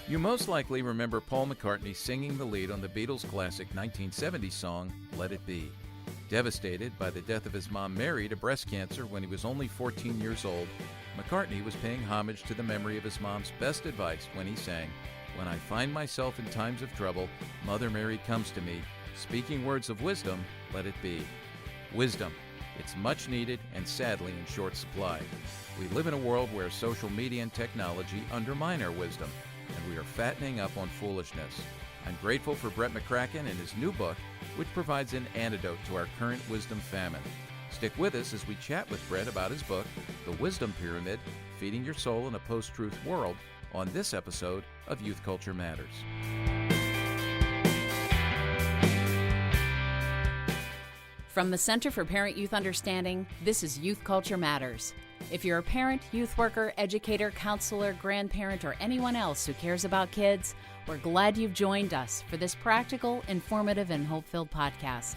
You most likely remember Paul McCartney singing the lead on the Beatles' classic 1970 song, Let It Be. Devastated by the death of his mom Mary to breast cancer when he was only 14 years old, McCartney was paying homage to the memory of his mom's best advice when he sang, "When I find myself in times of trouble, Mother Mary comes to me, speaking words of wisdom, let it be." Wisdom. It's much needed and sadly in short supply. We live in a world where social media and technology undermine our wisdom, and we are fattening up on foolishness. I'm grateful for Brett McCracken and his new book, which provides an antidote to our current wisdom famine. Stick with us as we chat with Brett about his book, The Wisdom Pyramid, Feeding Your Soul in a Post-Truth World, on this episode of Youth Culture Matters. From the Center for Parent-Youth Understanding, this is Youth Culture Matters. If you're a parent, youth worker, educator, counselor, grandparent, or anyone else who cares about kids, we're glad you've joined us for this practical, informative, and hope-filled podcast.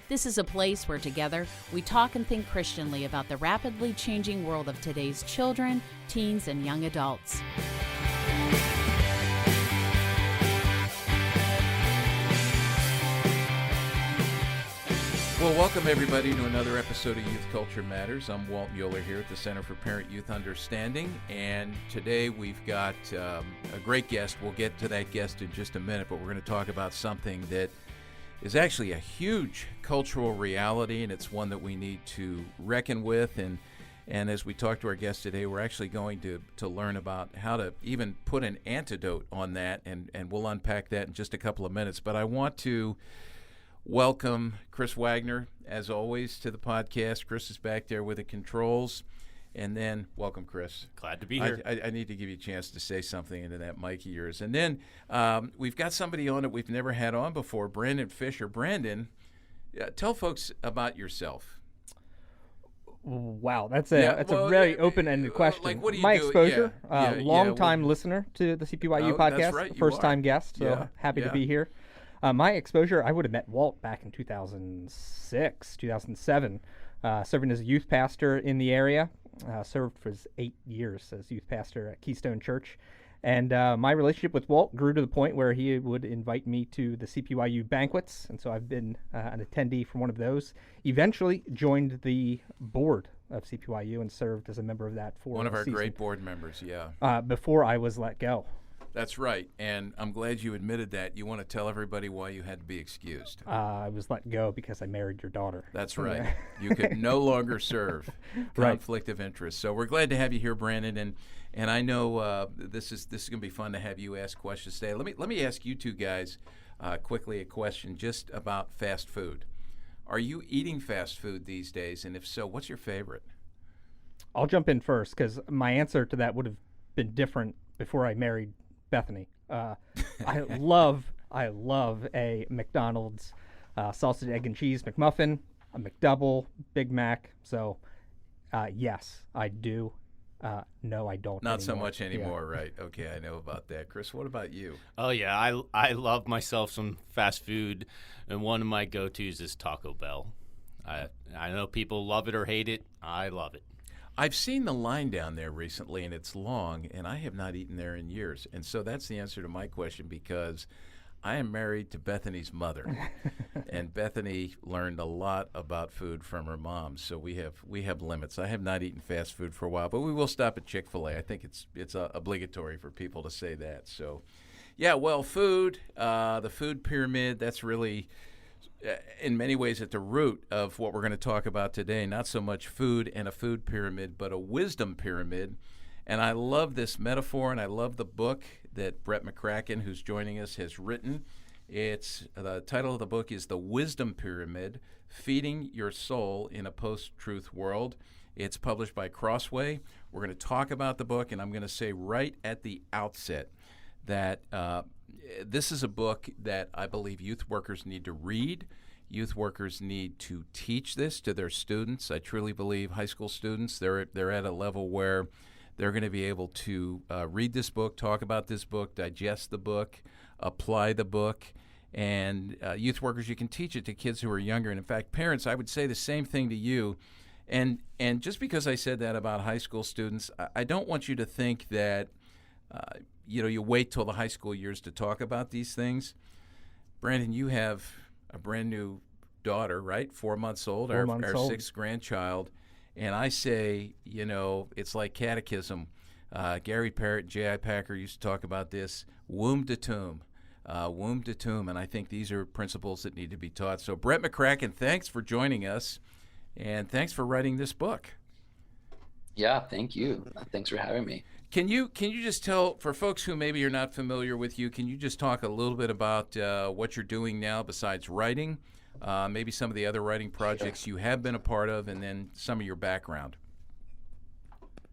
This is a place where together we talk and think Christianly about the rapidly changing world of today's children, teens, and young adults. Well, welcome everybody to another episode of Youth Culture Matters. I'm Walt Mueller here at the Center for Parent-Youth Understanding, and today we've got a great guest. We'll get to that guest in just a minute, but we're going to talk about something that is actually a huge cultural reality, and it's one that we need to reckon with. And as we talk to our guest today, we're actually going to learn about how to even put an antidote on that, and we'll unpack that in just a couple of minutes. But I want to welcome Chris Wagner, as always, to the podcast. Chris is back there with the controls. And then, welcome, Chris. Glad to be here. I need to give you a chance to say something into that mic of yours. And then we've got somebody on that we've never had on before, Brandon Fisher. Brandon, tell folks about yourself. Wow, that's a very open-ended question. Like, what do you My do? exposure, long-time listener to the CPYU podcast, that's right, first-time guest, so happy to be here. My exposure, I would have met Walt back in 2006, 2007, serving as a youth pastor in the area. Served for 8 years as youth pastor at Keystone Church. And my relationship with Walt grew to the point where he would invite me to the CPYU banquets. And so I've been an attendee for one of those. Eventually joined the board of CPYU and served as a member of that for one of our season. Great board members, yeah. Before I was let go. That's right, and I'm glad you admitted that. You want to tell everybody why you had to be excused. I was let go because I married your daughter. That's right. You could no longer serve. Conflict of interest. So we're glad to have you here, Brandon, and I know this is going to be fun to have you ask questions today. Let me ask you two guys quickly a question just about fast food. Are you eating fast food these days, and if so, what's your favorite? I'll jump in first because my answer to that would have been different before I married Bethany. I love a McDonald's sausage, egg, and cheese McMuffin, a McDouble, Big Mac. So, yes, I do. No, I don't. Not so much anymore, right? Okay, I know about that. Chris, what about you? Oh, yeah, I love myself some fast food, and one of my go-tos is Taco Bell. I know people love it or hate it. I love it. I've seen the line down there recently, and it's long, and I have not eaten there in years. And so that's the answer to my question, because I am married to Bethany's mother, and Bethany learned a lot about food from her mom. So we have limits. I have not eaten fast food for a while, but we will stop at Chick-fil-A. I think it's obligatory for people to say that. So, yeah, well, food, the food pyramid, that's really in many ways at the root of what we're going to talk about today. Not so much food and a food pyramid, but a wisdom pyramid. And I love this metaphor, and I love the book that Brett McCracken, who's joining us, has written. It's the title of the book is The Wisdom Pyramid, Feeding Your Soul in a Post-Truth World. It's published by Crossway. We're going to talk about the book, and I'm going to say right at the outset that this is a book that I believe youth workers need to read. Youth workers need to teach this to their students. I truly believe high school students, they're at a level where they're going to be able to read this book, talk about this book, digest the book, apply the book. And youth workers, you can teach it to kids who are younger. And in fact, parents, I would say the same thing to you. And just because I said that about high school students, I don't want you to think that you wait till the high school years to talk about these things. Brandon, you have a brand new daughter, right? 4 months old, our sixth grandchild. And I say, it's like catechism. Gary Parrott, J.I. Packer used to talk about this, womb to tomb. Womb to tomb, and I think these are principles that need to be taught. So, Brett McCracken, thanks for joining us, and thanks for writing this book. Yeah, thank you. Thanks for having me. Can you just tell, for folks who maybe are not familiar with you, can you just talk a little bit about what you're doing now besides writing, maybe some of the other writing projects you have been a part of, and then some of your background?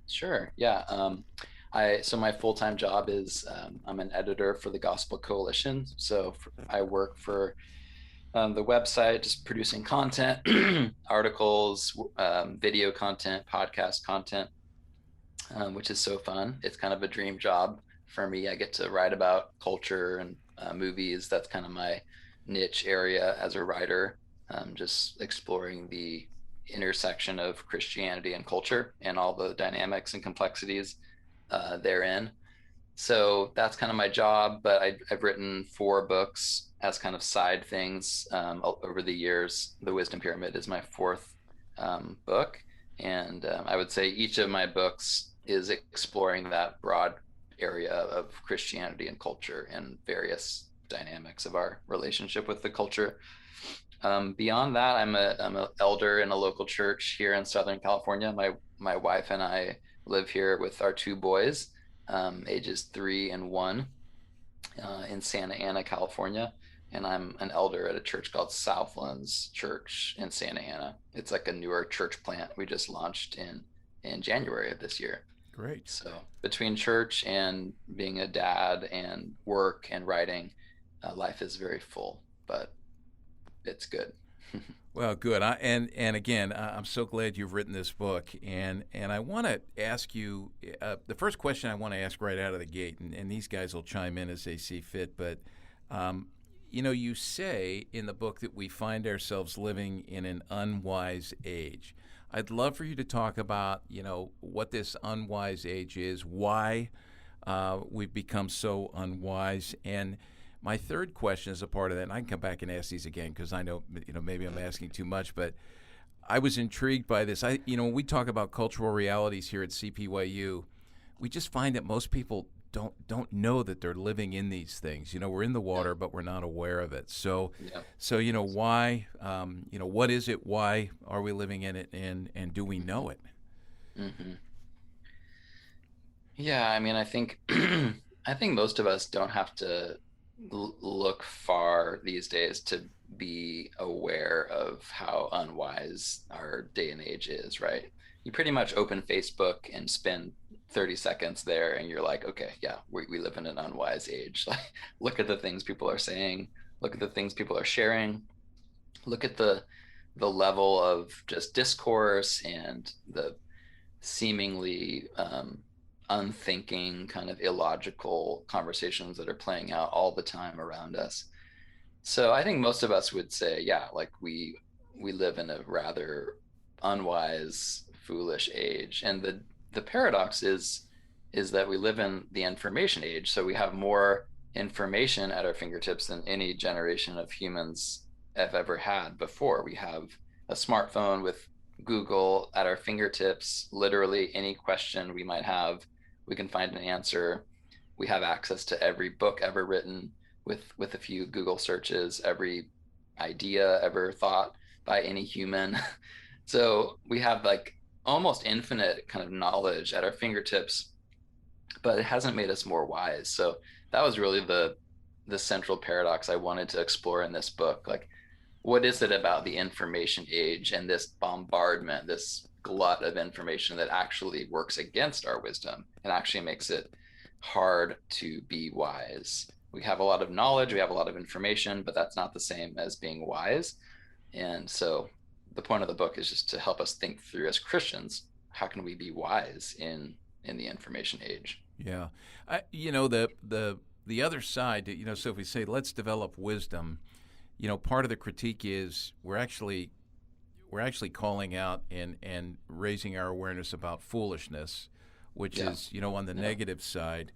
Sure, yeah. So my full-time job is I'm an editor for the Gospel Coalition. So I work for the website, just producing content, articles, video content, podcast content, which is so fun. It's kind of a dream job for me. I get to write about culture and movies. That's kind of my niche area as a writer, just exploring the intersection of Christianity and culture and all the dynamics and complexities therein. So that's kind of my job, but I've written 4 books as kind of side things over the years. The Wisdom Pyramid is my 4th book. And I would say each of my books is exploring that broad area of Christianity and culture and various dynamics of our relationship with the culture. Beyond that, I'm an elder in a local church here in Southern California. My wife and I live here with our 2 boys, ages 3 and 1, in Santa Ana, California. And I'm an elder at a church called Southlands Church in Santa Ana. It's like a newer church plant we just launched in January of this year. Great. So between church and being a dad and work and writing, life is very full, but it's good. Well, good. And again, I'm so glad you've written this book. And I want to ask you, the first question I want to ask right out of the gate, and these guys will chime in as they see fit, but you say in the book that we find ourselves living in an unwise age. I'd love for you to talk about, what this unwise age is, why we've become so unwise. And my third question is a part of that, and I can come back and ask these again because I know, maybe I'm asking too much, but I was intrigued by this. When we talk about cultural realities here at CPYU, we just find that most people don't know that they're living in these things. We're in the water, but we're not aware of it. So, why? What is it? Why are we living in it? And do we know it? Mm-hmm. Yeah, I mean, I think I think most of us don't have to look far these days to be aware of how unwise our day and age is, right? You pretty much open Facebook and spend 30 seconds there and you're like, okay, yeah, we live in an unwise age. Like, look at the things people are saying, look at the things people are sharing, look at the level of just discourse and the seemingly unthinking, kind of illogical conversations that are playing out all the time around us. So I think most of us would say, yeah, like we live in a rather unwise, foolish age. And the paradox is that we live in the information age. So we have more information at our fingertips than any generation of humans have ever had before. We have a smartphone with Google at our fingertips. Literally any question we might have, we can find an answer. We have access to every book ever written with a few Google searches, every idea ever thought by any human. So we have like almost infinite kind of knowledge at our fingertips, but it hasn't made us more wise. So that was really the central paradox I wanted to explore in this book. Like, what is it about the information age and this bombardment, this glut of information that actually works against our wisdom and actually makes it hard to be wise? We have a lot of knowledge, we have a lot of information, but that's not the same as being wise. And so the point of the book is just to help us think through, as Christians, how can we be wise in the information age? Yeah. The other side, so if we say, let's develop wisdom, part of the critique is we're actually calling out and raising our awareness about foolishness, which is, on the negative side.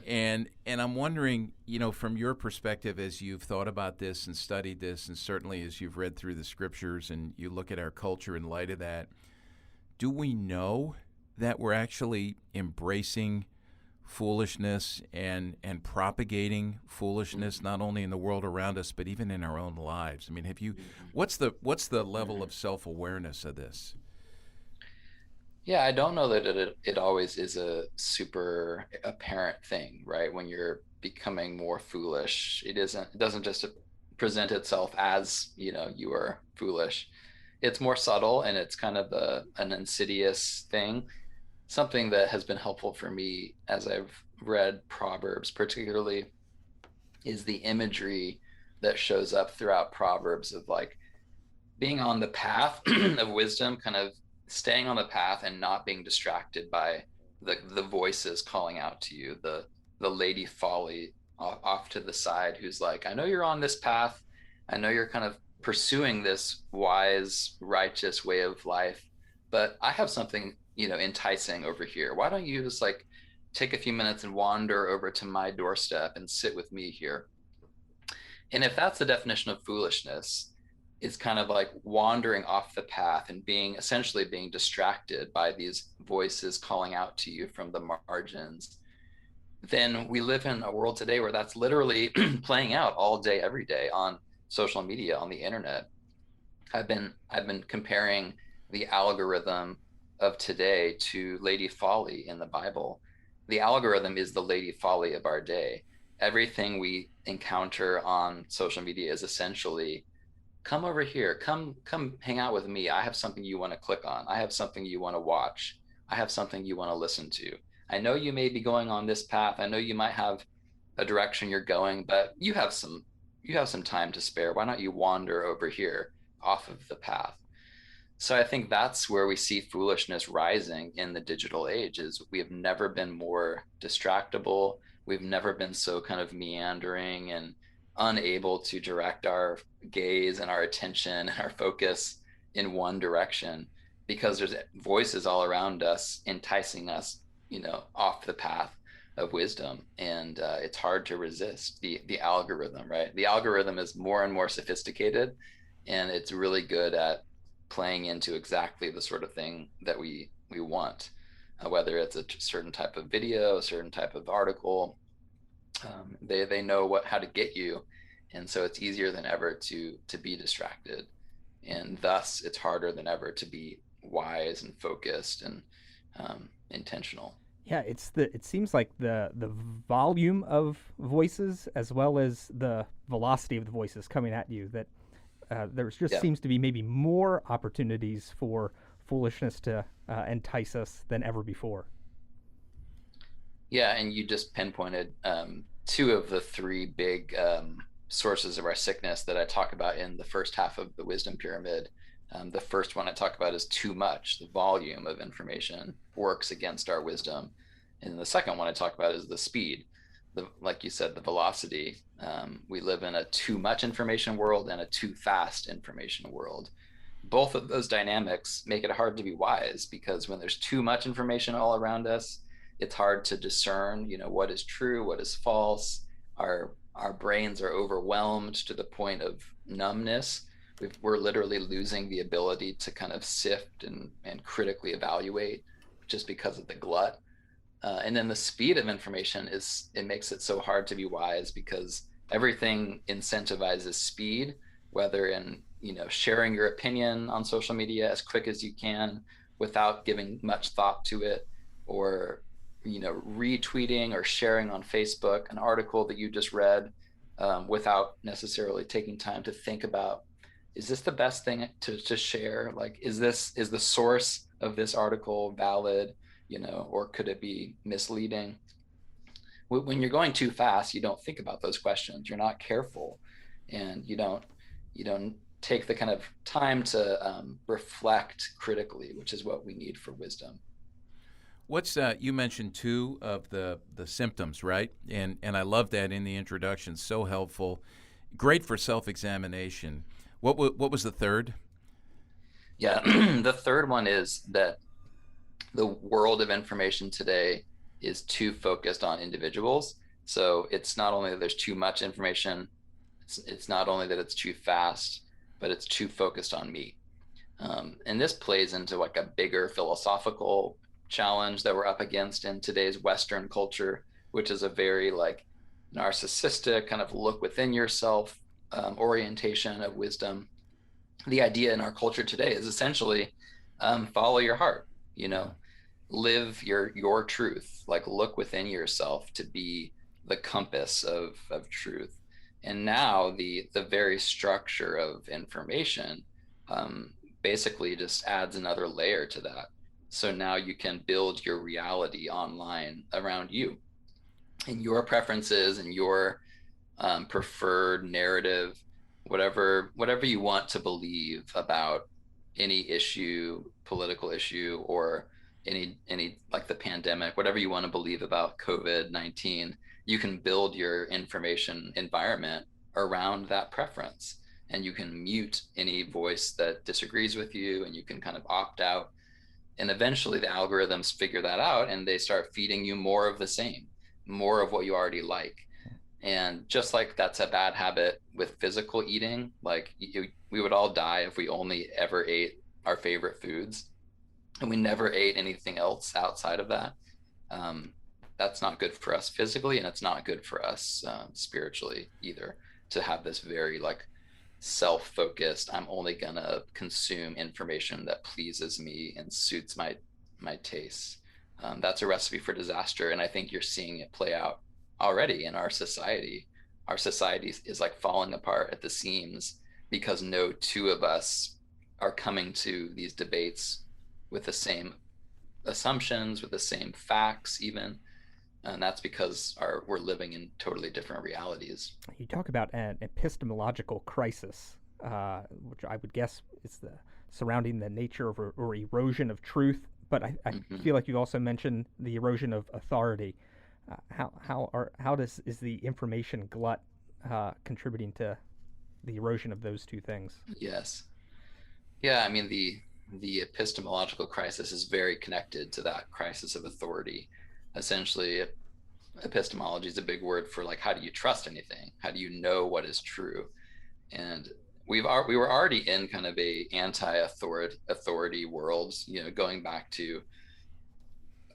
And I'm wondering, from your perspective, as you've thought about this and studied this, and certainly as you've read through the scriptures and you look at our culture in light of that, do we know that we're actually embracing foolishness and propagating foolishness not only in the world around us but even in our own lives? I mean, what's the level of self-awareness of this? Yeah, I don't know that it always is a super apparent thing, right? When you're becoming more foolish, it doesn't just present itself as, you are foolish. It's more subtle, and it's kind of an insidious thing. Something that has been helpful for me as I've read Proverbs, particularly, is the imagery that shows up throughout Proverbs of like being on the path of wisdom, kind of staying on the path and not being distracted by the voices calling out to you, the lady folly off to the side, who's like, I know you're on this path, I know you're kind of pursuing this wise, righteous way of life, but I have something, enticing over here. Why don't you just like take a few minutes and wander over to my doorstep and sit with me here? And if that's the definition of foolishness, it's kind of like wandering off the path and essentially being distracted by these voices calling out to you from the margins, then we live in a world today where that's literally playing out all day, every day on social media, on the internet. I've been comparing the algorithm of today to Lady Folly in the Bible. The algorithm is the Lady Folly of our day. Everything we encounter on social media is essentially, come over here, come hang out with me. I have something you want to click on. I have something you want to watch. I have something you want to listen to. I know you may be going on this path. I know you might have a direction you're going, but you have some time to spare. Why don't you wander over here off of the path? So I think that's where we see foolishness rising in the digital age. Is we have never been more distractible. We've never been so kind of meandering and unable to direct our gaze and our attention and our focus in one direction, because there's voices all around us enticing us, off the path of wisdom. And it's hard to resist the algorithm, right? The algorithm is more and more sophisticated, and it's really good at playing into exactly the sort of thing that we want, whether it's a certain type of video, a certain type of article. They know how to get you, and so it's easier than ever to be distracted, and thus it's harder than ever to be wise and focused and intentional. Yeah, it seems like the volume of voices as well as the velocity of the voices coming at you, that there just seems to be maybe more opportunities for foolishness to entice us than ever before. Yeah, and you just pinpointed two of the three big sources of our sickness that I talk about in the first half of the wisdom pyramid. The first one I talk about is too much. The volume of information works against our wisdom. And the second one I talk about is the speed. Like you said, the velocity. We live in a too much information world and a too fast information world. Both of those dynamics make it hard to be wise, because when there's too much information all around us, it's hard to discern, what is true, what is false. Our brains are overwhelmed to the point of numbness. We're literally losing the ability to kind of sift and critically evaluate, just because of the glut. And then the speed of information it makes it so hard to be wise, because everything incentivizes speed, whether in, sharing your opinion on social media as quick as you can without giving much thought to it, or, retweeting or sharing on Facebook an article that you just read without necessarily taking time to think about, is this the best thing to share? Like, is the source of this article valid, or could it be misleading? When you're going too fast, you don't think about those questions. You're not careful, and you don't take the kind of time to reflect critically, which is what we need for wisdom. What's you mentioned two of the symptoms, right? And I love that in the introduction. So helpful, great for self-examination. What was the third? Yeah, the third one is that the world of information today is too focused on individuals. So it's not only that there's too much information, it's not only that it's too fast, but it's too focused on me. And this plays into like a bigger philosophical challenge that we're up against in today's Western culture, which is a very like narcissistic kind of look within yourself orientation of wisdom. The idea in our culture today is essentially follow your heart, you know, live your truth, like look within yourself to be the compass of truth. And now the very structure of information basically just adds another layer to that. So now you can build your reality online around you and your preferences and your preferred narrative, whatever you want to believe about any issue, political issue, or any like the pandemic, whatever you want to believe about COVID-19, you can build your information environment around that preference. And you can mute any voice that disagrees with you, and you can kind of opt out. And eventually the algorithms figure that out and they start feeding you more of the same, more of what you already like. And just like that's a bad habit with physical eating, like we would all die if we only ever ate our favorite foods and we never ate anything else outside of that. That's not good for us physically, and it's not good for us spiritually either, to have this very like self-focused, I'm only gonna consume information that pleases me and suits my tastes. That's a recipe for disaster, and I think you're seeing it play out already in our society. Our society is like falling apart at the seams because no two of us are coming to these debates with the same assumptions, with the same facts even. And that's because we're living in totally different realities. You talk about an epistemological crisis, which I would guess is surrounding the nature of or erosion of truth. But I feel like you also mentioned the erosion of authority. Is the information glut contributing to the erosion of those two things? Yes. Yeah, I mean the epistemological crisis is very connected to that crisis of authority. Essentially, epistemology is a big word for like, how do you trust anything? How do you know what is true? And we were already in kind of a anti-authority world, you know, going back to,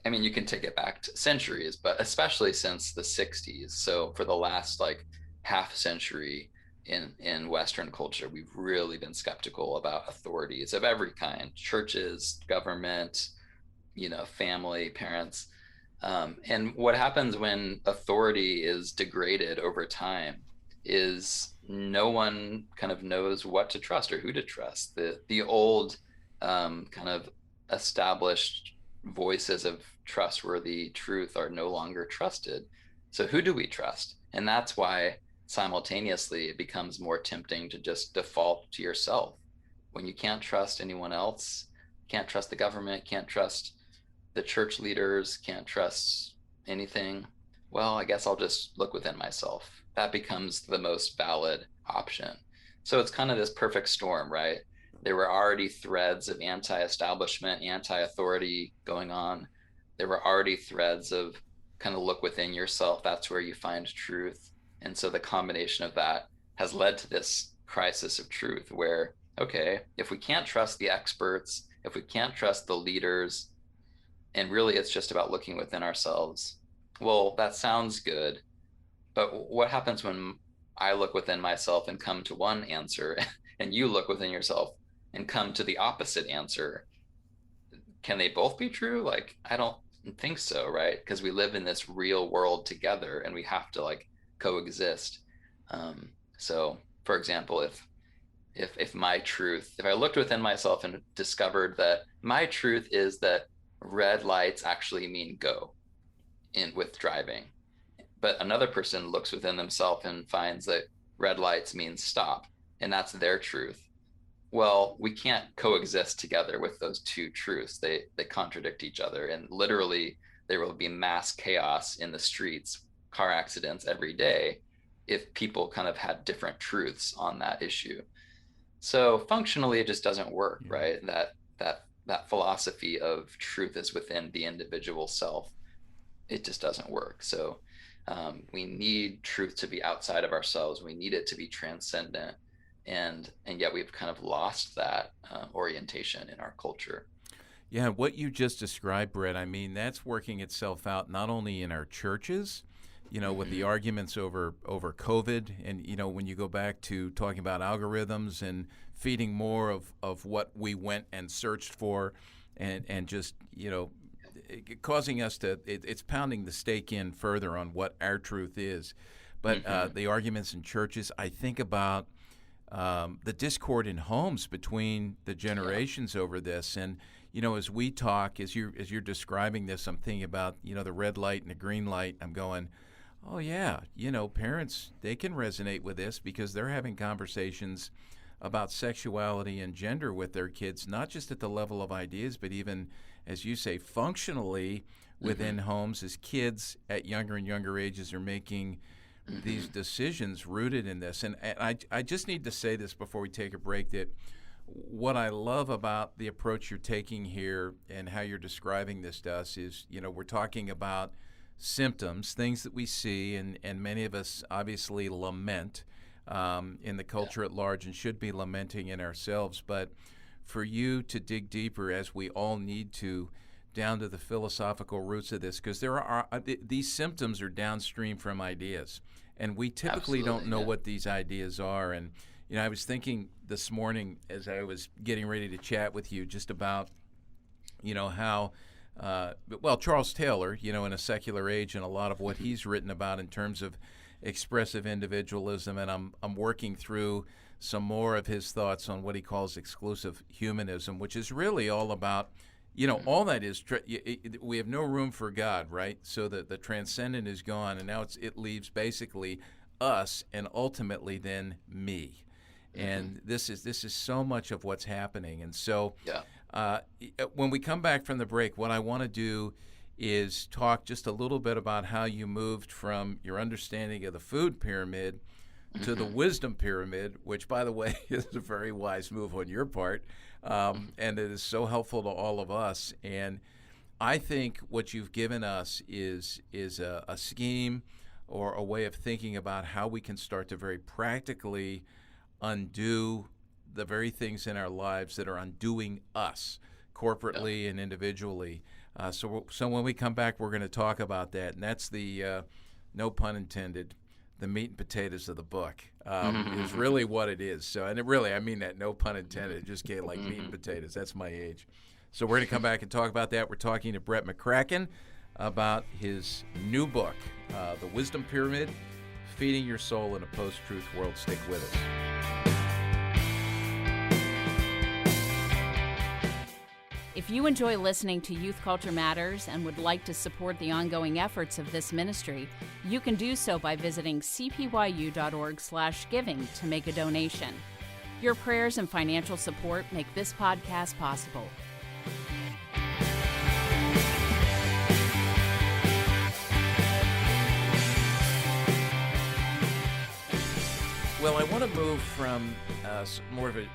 I mean, you can take it back to centuries, but especially since the 60s. So for the last like half century in Western culture, we've really been skeptical about authorities of every kind, churches, government, you know, family, parents. And what happens when authority is degraded over time is no one kind of knows what to trust or who to trust. The old kind of established voices of trustworthy truth are no longer trusted. So who do we trust? And that's why simultaneously it becomes more tempting to just default to yourself. When you can't trust anyone else, can't trust the government, can't trust the church leaders, can't trust anything, well, I guess I'll just look within myself. That becomes the most valid option. So it's kind of this perfect storm, right? There were already threads of anti-establishment, anti-authority going on. There were already threads of kind of look within yourself. That's where you find truth. And so the combination of that has led to this crisis of truth where, okay, if we can't trust the experts, if we can't trust the leaders, and really it's just about looking within ourselves, well, that sounds good. But what happens when I look within myself and come to one answer and you look within yourself and come to the opposite answer? Can they both be true? Like, I don't think so, right? Because we live in this real world together and we have to like coexist. So for example, if my truth, if I looked within myself and discovered that my truth is that red lights actually mean go in with driving, but another person looks within themselves and finds that red lights means stop, and that's their truth. Well, we can't coexist together with those two truths. They contradict each other, and literally there will be mass chaos in the streets, car accidents every day, if people kind of had different truths on that issue. So functionally, it just doesn't work, right? That philosophy of truth is within the individual self. it just doesn't work. So we need truth to be outside of ourselves. We need it to be transcendent, and yet we've kind of lost that orientation in our culture. Yeah, what you just described, Brett, I mean, that's working itself out not only in our churches, with the arguments over COVID, and when you go back to talking about algorithms and feeding more of what we went and searched for, and just causing us to it's pounding the stake in further on what our truth is. But the arguments in churches, I think about the discord in homes between the generations over this. And as we talk, as you're describing this, I'm thinking about the red light and the green light. I'm going, oh yeah, parents, they can resonate with this because they're having conversations about sexuality and gender with their kids, not just at the level of ideas, but even, as you say, functionally within homes, as kids at younger and younger ages are making these decisions rooted in this. And I just need to say this before we take a break, that what I love about the approach you're taking here and how you're describing this to us is, we're talking about symptoms, things that we see, and many of us obviously lament in the culture at large and should be lamenting in ourselves. But for you to dig deeper, as we all need to, down to the philosophical roots of this, because there are these symptoms are downstream from ideas, and we typically don't know what these ideas are. And I was thinking this morning as I was getting ready to chat with you just about how Charles Taylor, in A Secular Age, and a lot of what he's written about in terms of expressive individualism, and I'm working through some more of his thoughts on what he calls exclusive humanism, which is really all about, all that is, we have no room for God, right? So that the transcendent is gone, and now it leaves basically us and ultimately then me. And this is so much of what's happening. And so when we come back from the break, what I want to do is talk just a little bit about how you moved from your understanding of the food pyramid to the wisdom pyramid, which, by the way, is a very wise move on your part, and it is so helpful to all of us. And I think what you've given us is a scheme or a way of thinking about how we can start to very practically undo the very things in our lives that are undoing us corporately and individually. So when we come back, we're going to talk about that, and that's the, no pun intended, the meat and potatoes of the book is really what it is. So, and I mean that, no pun intended. It just came like meat and potatoes. That's my age. So we're going to come back and talk about that. We're talking to Brett McCracken about his new book, The Wisdom Pyramid, Feeding Your Soul in a Post-Truth World. Stick with us. If you enjoy listening to Youth Culture Matters and would like to support the ongoing efforts of this ministry, you can do so by visiting cpyu.org/giving to make a donation. Your prayers and financial support make this podcast possible. Well, I want to move from more of a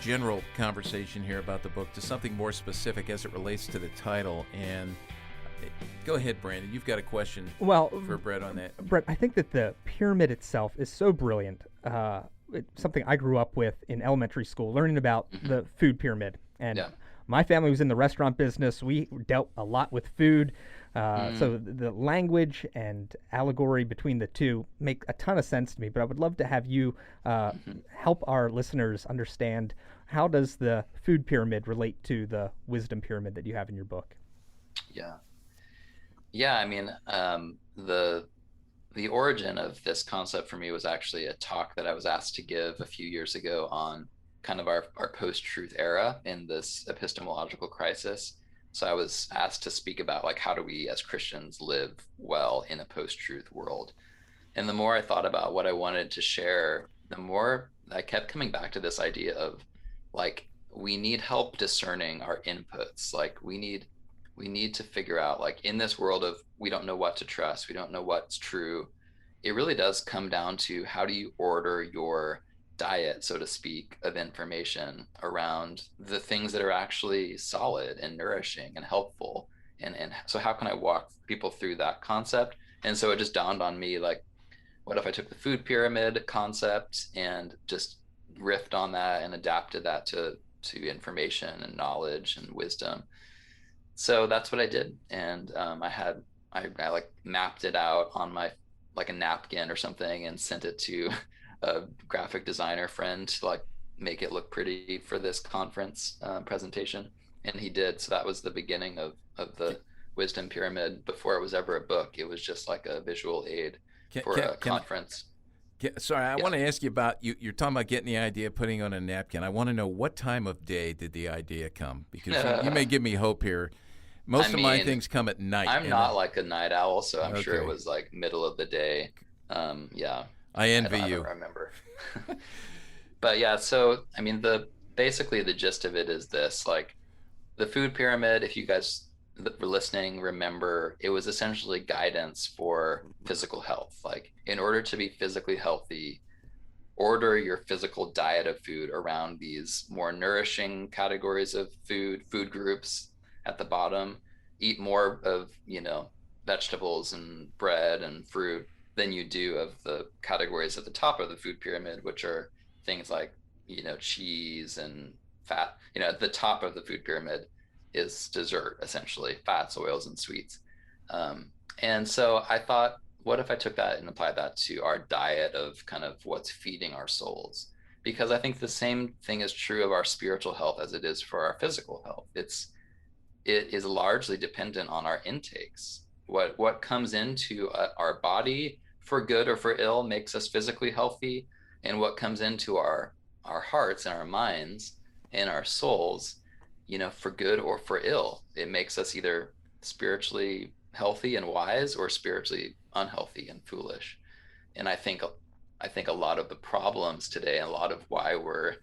general conversation here about the book to something more specific as it relates to the title. And go ahead, Brandon. You've got a question for Brett on that. Brett, I think that the pyramid itself is so brilliant. It's something I grew up with in elementary school, learning about the food pyramid. And my family was in the restaurant business. We dealt a lot with food. So the language and allegory between the two make a ton of sense to me, but I would love to have you help our listeners understand, how does the food pyramid relate to the wisdom pyramid that you have in your book? Yeah. I mean, the origin of this concept for me was actually a talk that I was asked to give a few years ago on kind of our post-truth era in this epistemological crisis. So I was asked to speak about, like, how do we as Christians live well in a post-truth world? And the more I thought about what I wanted to share, the more I kept coming back to this idea of, like, we need help discerning our inputs. Like, we need to figure out, like, in this world of we don't know what to trust, we don't know what's true, it really does come down to, how do you order your diet, so to speak, of information around the things that are actually solid and nourishing and helpful, and so how can I walk people through that concept? And so it just dawned on me, like, what if I took the food pyramid concept and just riffed on that and adapted that to information and knowledge and wisdom? So that's what I did. And I like mapped it out on my, like, a napkin or something, and sent it to a graphic designer friend to like make it look pretty for this conference presentation. And he did. So that was the beginning of the wisdom pyramid. Before it was ever a book, it was just like a visual aid for a conference. Sorry, I want to ask you about, you're talking about getting the idea, putting on a napkin. I want to know, what time of day did the idea come? Because you may give me hope here. Most of my things come at night. I'm not like a night owl, so I'm sure it was like middle of the day. Yeah. I envy you. I don't remember. But yeah, so I mean, basically the gist of it is this: like, the food pyramid, if you guys were listening, remember, it was essentially guidance for physical health. Like, in order to be physically healthy, order your physical diet of food around these more nourishing categories of food groups at the bottom. Eat more of, vegetables and bread and fruit than you do of the categories at the top of the food pyramid, which are things like, cheese and fat. At the top of the food pyramid is dessert, essentially, fats, oils, and sweets. And so I thought, what if I took that and applied that to our diet of kind of what's feeding our souls? Because I think the same thing is true of our spiritual health as it is for our physical health. It is largely dependent on our intakes. What comes into our body, for good or for ill, makes us physically healthy, and what comes into our hearts and our minds and our souls, for good or for ill, it makes us either spiritually healthy and wise, or spiritually unhealthy and foolish. And I think a lot of the problems today, and a lot of why we're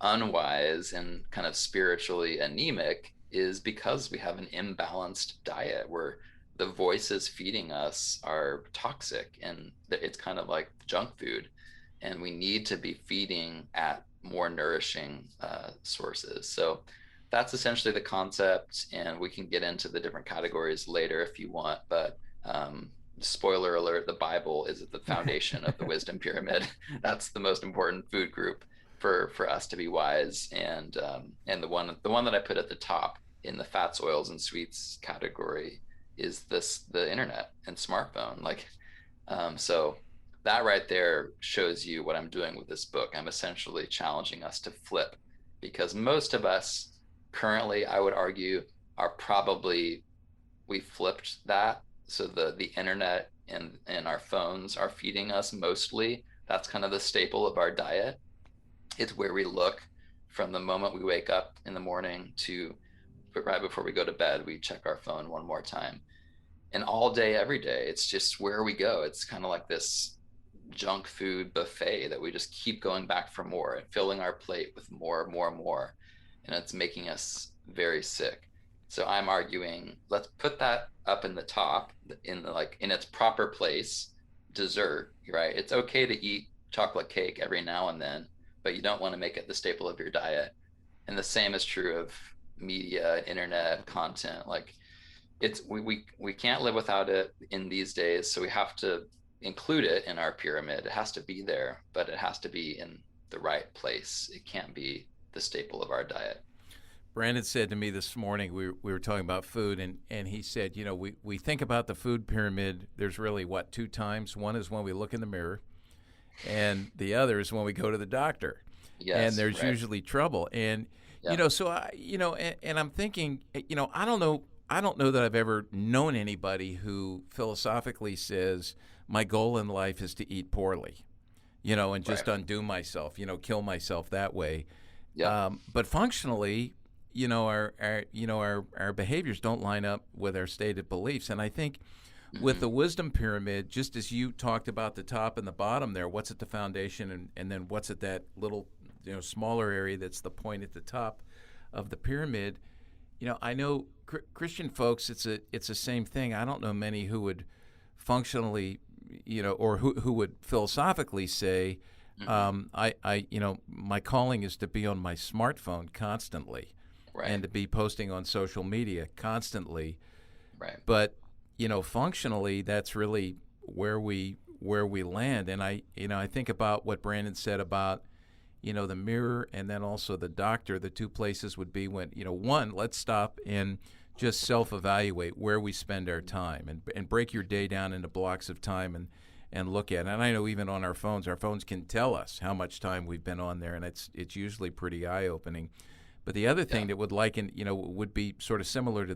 unwise and kind of spiritually anemic, is because we have an imbalanced diet where the voices feeding us are toxic, and it's kind of like junk food, and we need to be feeding at more nourishing sources. So that's essentially the concept, and we can get into the different categories later if you want, but spoiler alert, the Bible is at the foundation of the wisdom pyramid. That's the most important food group for us to be wise. And the one that I put at the top in the fats, oils, and sweets category is the internet and smartphone. So that right there shows you what I'm doing with this book. I'm essentially challenging us to flip, because most of us currently, I would argue, we flipped that. So the internet and our phones are feeding us mostly. That's kind of the staple of our diet. It's where we look from the moment we wake up in the morning to right before we go to bed. We check our phone one more time, and all day, every day, it's just where we go. It's kind of like this junk food buffet that we just keep going back for more and filling our plate with more, and it's making us very sick. So I'm arguing, let's put that up in the top, in its proper place. Dessert, right? It's okay to eat chocolate cake every now and then, but you don't want to make it the staple of your diet. And the same is true of media, internet content. Like, we can't live without it in these days, so we have to include it in our pyramid. It has to be there, but it has to be in the right place. It can't be the staple of our diet. Brandon said to me this morning, we were talking about food, and he said, we think about the food pyramid, there's really, two times? One is when we look in the mirror, and the other is when we go to the doctor. Yes, and there's usually trouble. And, so and I'm thinking, I don't know that I've ever known anybody who philosophically says, my goal in life is to eat poorly, and just undo myself, kill myself that way. Yeah. But functionally, our behaviors don't line up with our stated beliefs. And I think with the wisdom pyramid, just as you talked about the top and the bottom there, what's at the foundation, and then what's at that little, smaller area that's the point at the top of the pyramid. I know Christian folks, it's the same thing. I don't know many who would functionally, or who would philosophically say, my calling is to be on my smartphone constantly, and to be posting on social media constantly. Right. But functionally, that's really where we land. And I think about what Brandon said about the mirror and then also the doctor. The two places would be when one, let's stop and just self-evaluate where we spend our time and break your day down into blocks of time and look at it. And I know even on our phones can tell us how much time we've been on there, and it's usually pretty eye-opening. But the other thing that would be sort of similar to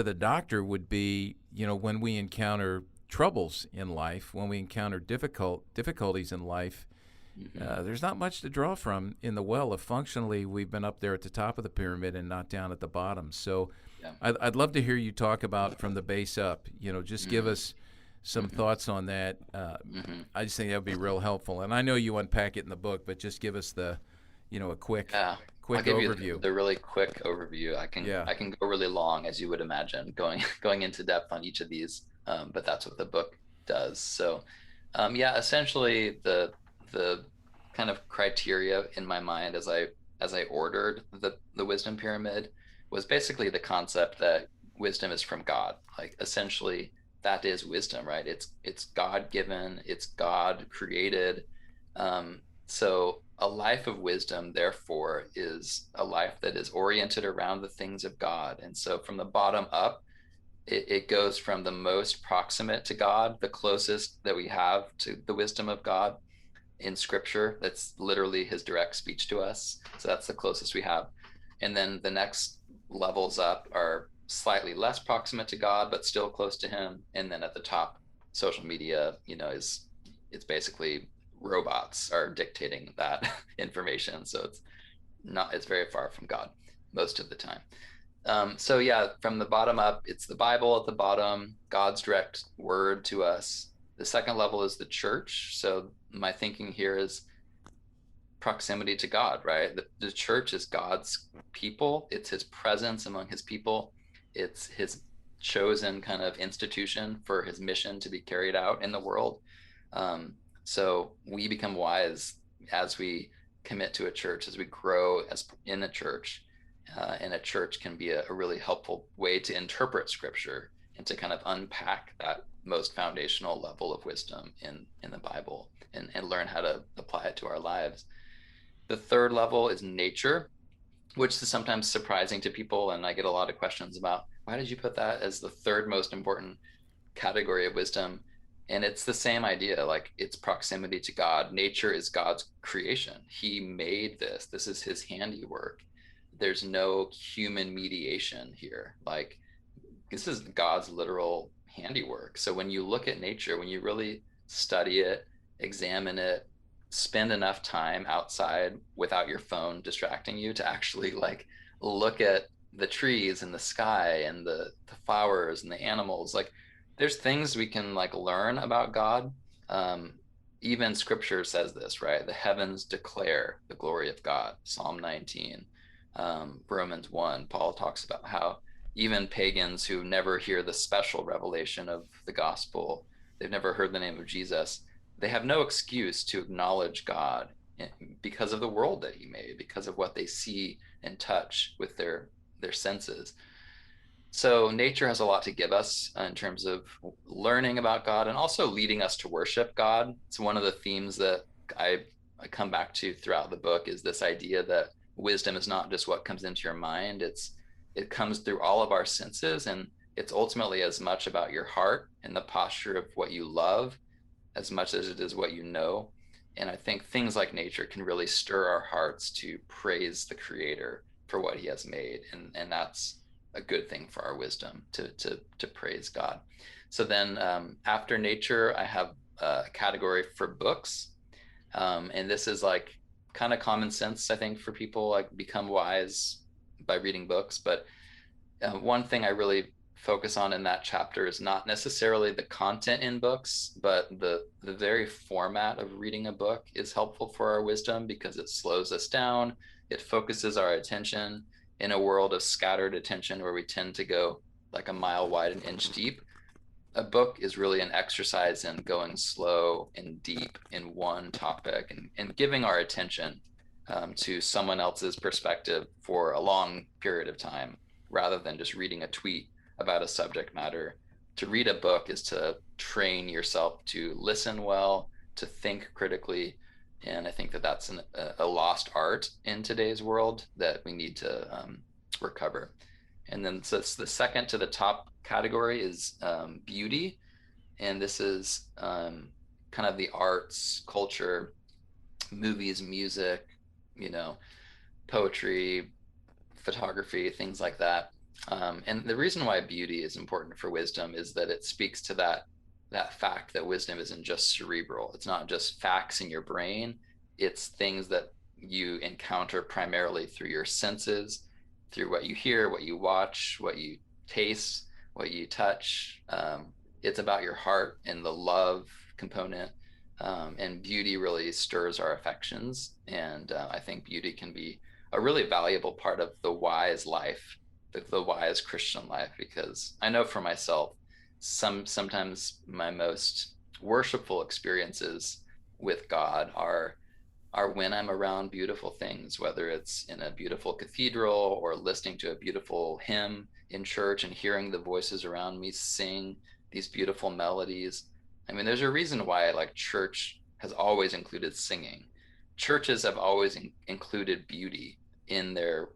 the doctor would be, when we encounter troubles in life, when we encounter difficulties in life, there's not much to draw from in the well if functionally we've been up there at the top of the pyramid and not down at the bottom. So I'd love to hear you talk about from the base up, just give us some thoughts on that. I just think that would be real helpful. And I know you unpack it in the book, but just give us the, a quick I'll give overview. you the really quick overview. I can go really long, as you would imagine, going into depth on each of these, but that's what the book does. So essentially the kind of criteria in my mind as I ordered the wisdom pyramid was basically the concept that wisdom is from God. Like, essentially that is wisdom, right? It's God given, it's God created. So a life of wisdom, therefore, is a life that is oriented around the things of God. And so from the bottom up, it goes from the most proximate to God, the closest that we have to the wisdom of God in Scripture. That's literally his direct speech to us. So that's the closest we have. And then the next levels up are slightly less proximate to God, but still close to him. And then at the top, social media, it's basically robots are dictating that information. So it's very far from God most of the time. From the bottom up, it's the Bible at the bottom, God's direct word to us. The second level is the church. So my thinking here is proximity to God, right? The church is God's people. It's his presence among his people. It's his chosen kind of institution for his mission to be carried out in the world. So we become wise as we commit to a church, as we grow in a church. And a church can be a really helpful way to interpret Scripture and to kind of unpack that most foundational level of wisdom in the Bible and learn how to apply it to our lives. The third level is nature, which is sometimes surprising to people. And I get a lot of questions about, why did you put that as the third most important category of wisdom? And it's the same idea, like it's proximity to God. Nature is God's creation. He made this. This is his handiwork. There's no human mediation here. Like, this is God's literal handiwork. So when you look at nature, when you really study it, examine it, spend enough time outside without your phone distracting you to actually like look at the trees and the sky and the flowers and the animals, like there's things we can like learn about God. Even Scripture says this, right? The heavens declare the glory of God, Psalm 19. Romans 1, Paul talks about how even pagans who never hear the special revelation of the gospel, they've never heard the name of Jesus, they have no excuse to acknowledge God because of the world that he made, because of what they see and touch with their senses. So nature has a lot to give us in terms of learning about God and also leading us to worship God. It's one of the themes that I come back to throughout the book, is this idea that wisdom is not just what comes into your mind. It comes through all of our senses, and it's ultimately as much about your heart and the posture of what you love as much as it is what you know. And I think things like nature can really stir our hearts to praise the Creator for what he has made. And that's a good thing for our wisdom, to praise God. So then after nature, I have a category for books. And this is like kind of common sense, I think, for people, like become wise by reading books. But one thing I really focus on in that chapter is not necessarily the content in books, but the very format of reading a book is helpful for our wisdom, because it slows us down. It focuses our attention in a world of scattered attention where we tend to go like a mile wide and inch deep. A book is really an exercise in going slow and deep in one topic and giving our attention to someone else's perspective for a long period of time, rather than just reading a tweet about a subject matter. To read a book is to train yourself to listen well, to think critically. And I think that that's a lost art in today's world that we need to recover. And then so it's the second to the top category is beauty. And this is kind of the arts, culture, movies, music, you know, poetry, photography, things like that. And the reason why beauty is important for wisdom is that it speaks to that fact that wisdom isn't just cerebral. It's not just facts in your brain. It's things that you encounter primarily through your senses, through what you hear, what you watch, what you taste, what you touch. It's about your heart and the love component. And beauty really stirs our affections. And I think beauty can be a really valuable part of the wise life, the wise Christian life, because I know for myself, sometimes my most worshipful experiences with God are when I'm around beautiful things, whether it's in a beautiful cathedral or listening to a beautiful hymn in church and hearing the voices around me sing these beautiful melodies. I mean, there's a reason why like church has always included singing. Churches have always included beauty in their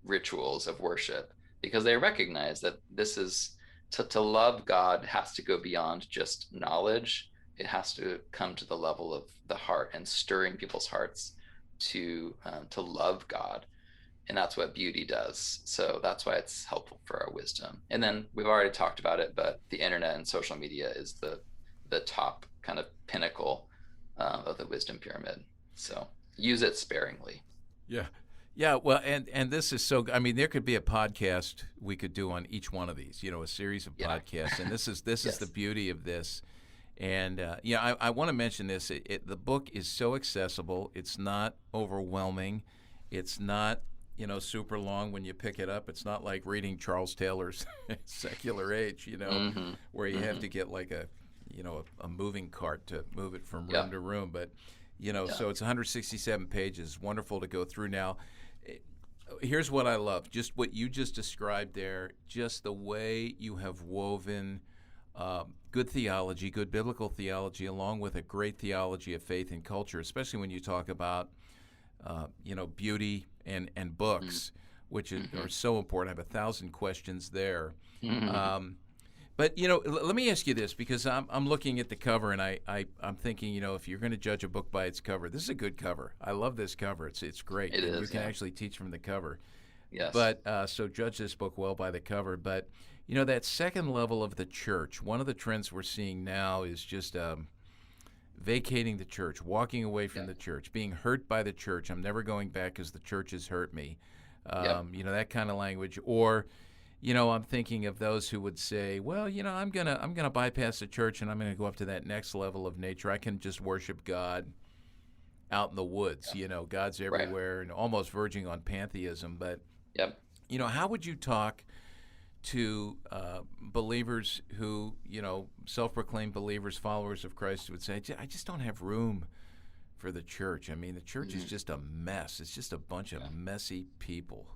rituals of worship because they recognize that this is to love God has to go beyond just knowledge. It has to come to the level of the heart and stirring people's hearts to love God. And that's what beauty does. So that's why it's helpful for our wisdom. And then we've already talked about it, but the internet and social media is the top kind of pinnacle of the wisdom pyramid. So use it sparingly. Yeah. Yeah, well, and this is so. I mean, there could be a podcast we could do on each one of these. You know, a series of podcasts, and this is Yes. the beauty of this. And yeah, I want to mention this. The book is so accessible. It's not overwhelming. It's not super long when you pick it up. It's not like reading Charles Taylor's Secular Age. Where you have to get like a moving cart to move it from room to room. But so it's 167 pages. Wonderful to go through now. Here's what I love, just what you just described there, just the way you have woven good theology, good biblical theology, along with a great theology of faith and culture, especially when you talk about, beauty and books, which are so important. I have 1,000 questions there. But let me ask you this, because I'm looking at the cover and I'm thinking, if you're going to judge a book by its cover, this is a good cover. I love this cover. It's great. It is, you can actually teach from the cover. Yes. But so judge this book well by the cover. But that second level of the church, one of the trends we're seeing now is just vacating the church, walking away from the church, being hurt by the church. I'm never going back because the church has hurt me. That kind of language. Or I'm thinking of those who would say, well, I'm gonna bypass the church and I'm gonna go up to that next level of nature. I can just worship God out in the woods. God's everywhere, and almost verging on pantheism. But how would you talk to believers who self-proclaimed believers, followers of Christ, who would say, I just don't have room for the church. I mean, the church is just a mess. It's just a bunch of messy people.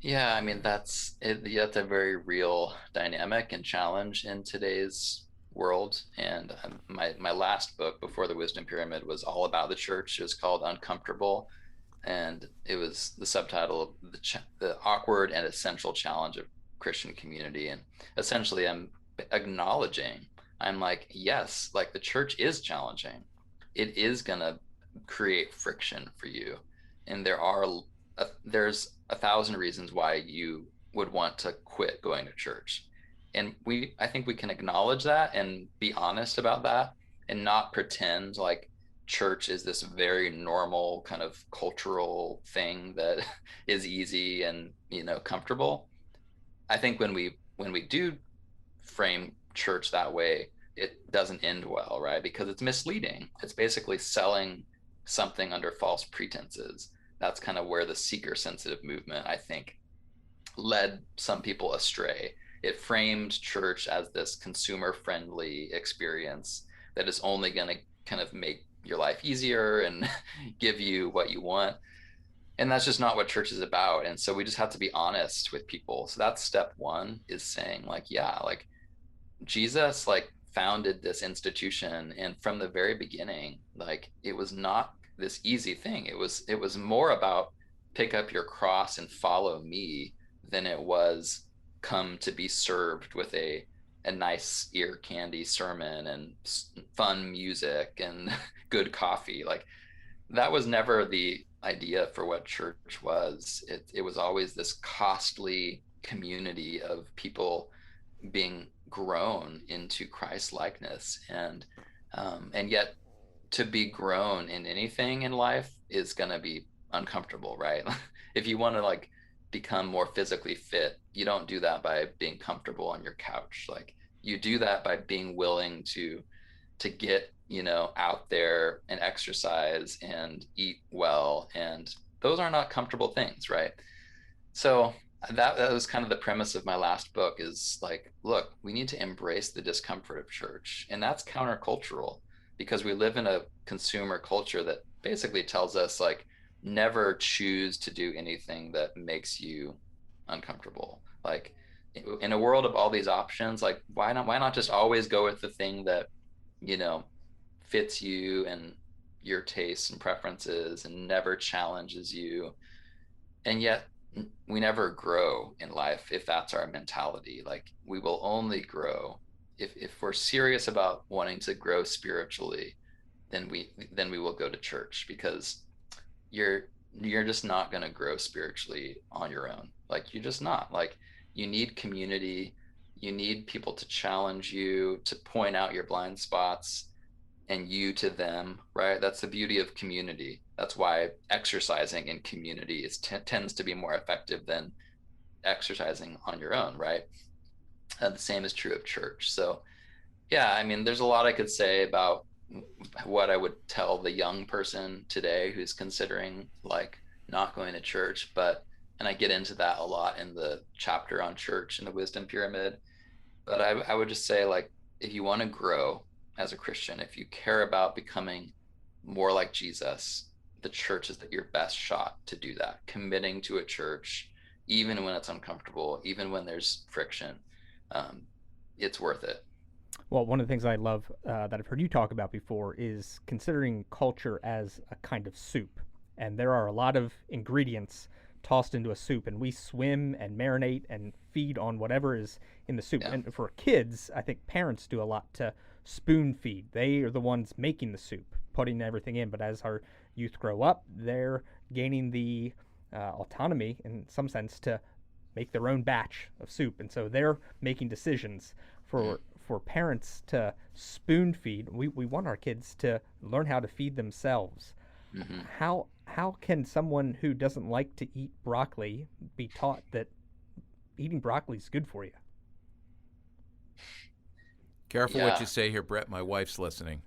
Yeah, I mean, that's a very real dynamic and challenge in today's world. And my last book before the Wisdom Pyramid was all about the church. It was called Uncomfortable, and it was the subtitle of the awkward and essential challenge of Christian community. And essentially, I'm acknowledging, I'm like, yes, like the church is challenging. It is gonna create friction for you, and there's 1,000 reasons why you would want to quit going to church. And I think we can acknowledge that and be honest about that and not pretend like church is this very normal kind of cultural thing that is easy and, comfortable. I think when we do frame church that way, it doesn't end well, right? Because it's misleading. It's basically selling something under false pretenses. That's kind of where the seeker-sensitive movement, I think, led some people astray. It framed church as this consumer-friendly experience that is only going to kind of make your life easier and give you what you want. And that's just not what church is about. And so we just have to be honest with people. So that's step one, is saying like, yeah, like Jesus like founded this institution, and from the very beginning, like it was not this easy thing. It was more about pick up your cross and follow me than it was come to be served with a nice ear candy sermon and fun music and good coffee. Like that was never the idea for what church was. It was always this costly community of people being grown into Christ likeness, and yet to be grown in anything in life is going to be uncomfortable, right? If you want to like become more physically fit, you don't do that by being comfortable on your couch. Like you do that by being willing to get, out there and exercise and eat well, and those are not comfortable things, right? So that was kind of the premise of my last book, is like, look, we need to embrace the discomfort of church. And that's countercultural, because we live in a consumer culture that basically tells us like, never choose to do anything that makes you uncomfortable. Like in a world of all these options, like why not just always go with the thing that, you know, fits you and your tastes and preferences and never challenges you. And yet we never grow in life if that's our mentality. Like we will only grow if we're serious about wanting to grow spiritually, then we will go to church, because you're just not going to grow spiritually on your own. Like you're just not. Like you need community, you need people to challenge you, to point out your blind spots, and you to them, right? That's the beauty of community. That's why exercising in community tends to be more effective than exercising on your own, right? And the same is true of church. So yeah, I mean, there's a lot I could say about what I would tell the young person today who's considering like not going to church, and I get into that a lot in the chapter on church and the wisdom pyramid. But I would just say, like, if you want to grow as a Christian, if you care about becoming more like Jesus, the church is your best shot to do that. Committing to a church, even when it's uncomfortable, even when there's friction, it's worth it. Well, one of the things I love that I've heard you talk about before is considering culture as a kind of soup. And there are a lot of ingredients tossed into a soup, and we swim and marinate and feed on whatever is in the soup. Yeah. And for kids, I think parents do a lot to spoon feed. They are the ones making the soup, putting everything in. But as our youth grow up, they're gaining the autonomy, in some sense, to make their own batch of soup. And so they're making decisions for parents to spoon feed. We want our kids to learn how to feed themselves. Mm-hmm. How can someone who doesn't like to eat broccoli be taught that eating broccoli is good for you? Careful what you say here, Brett. My wife's listening.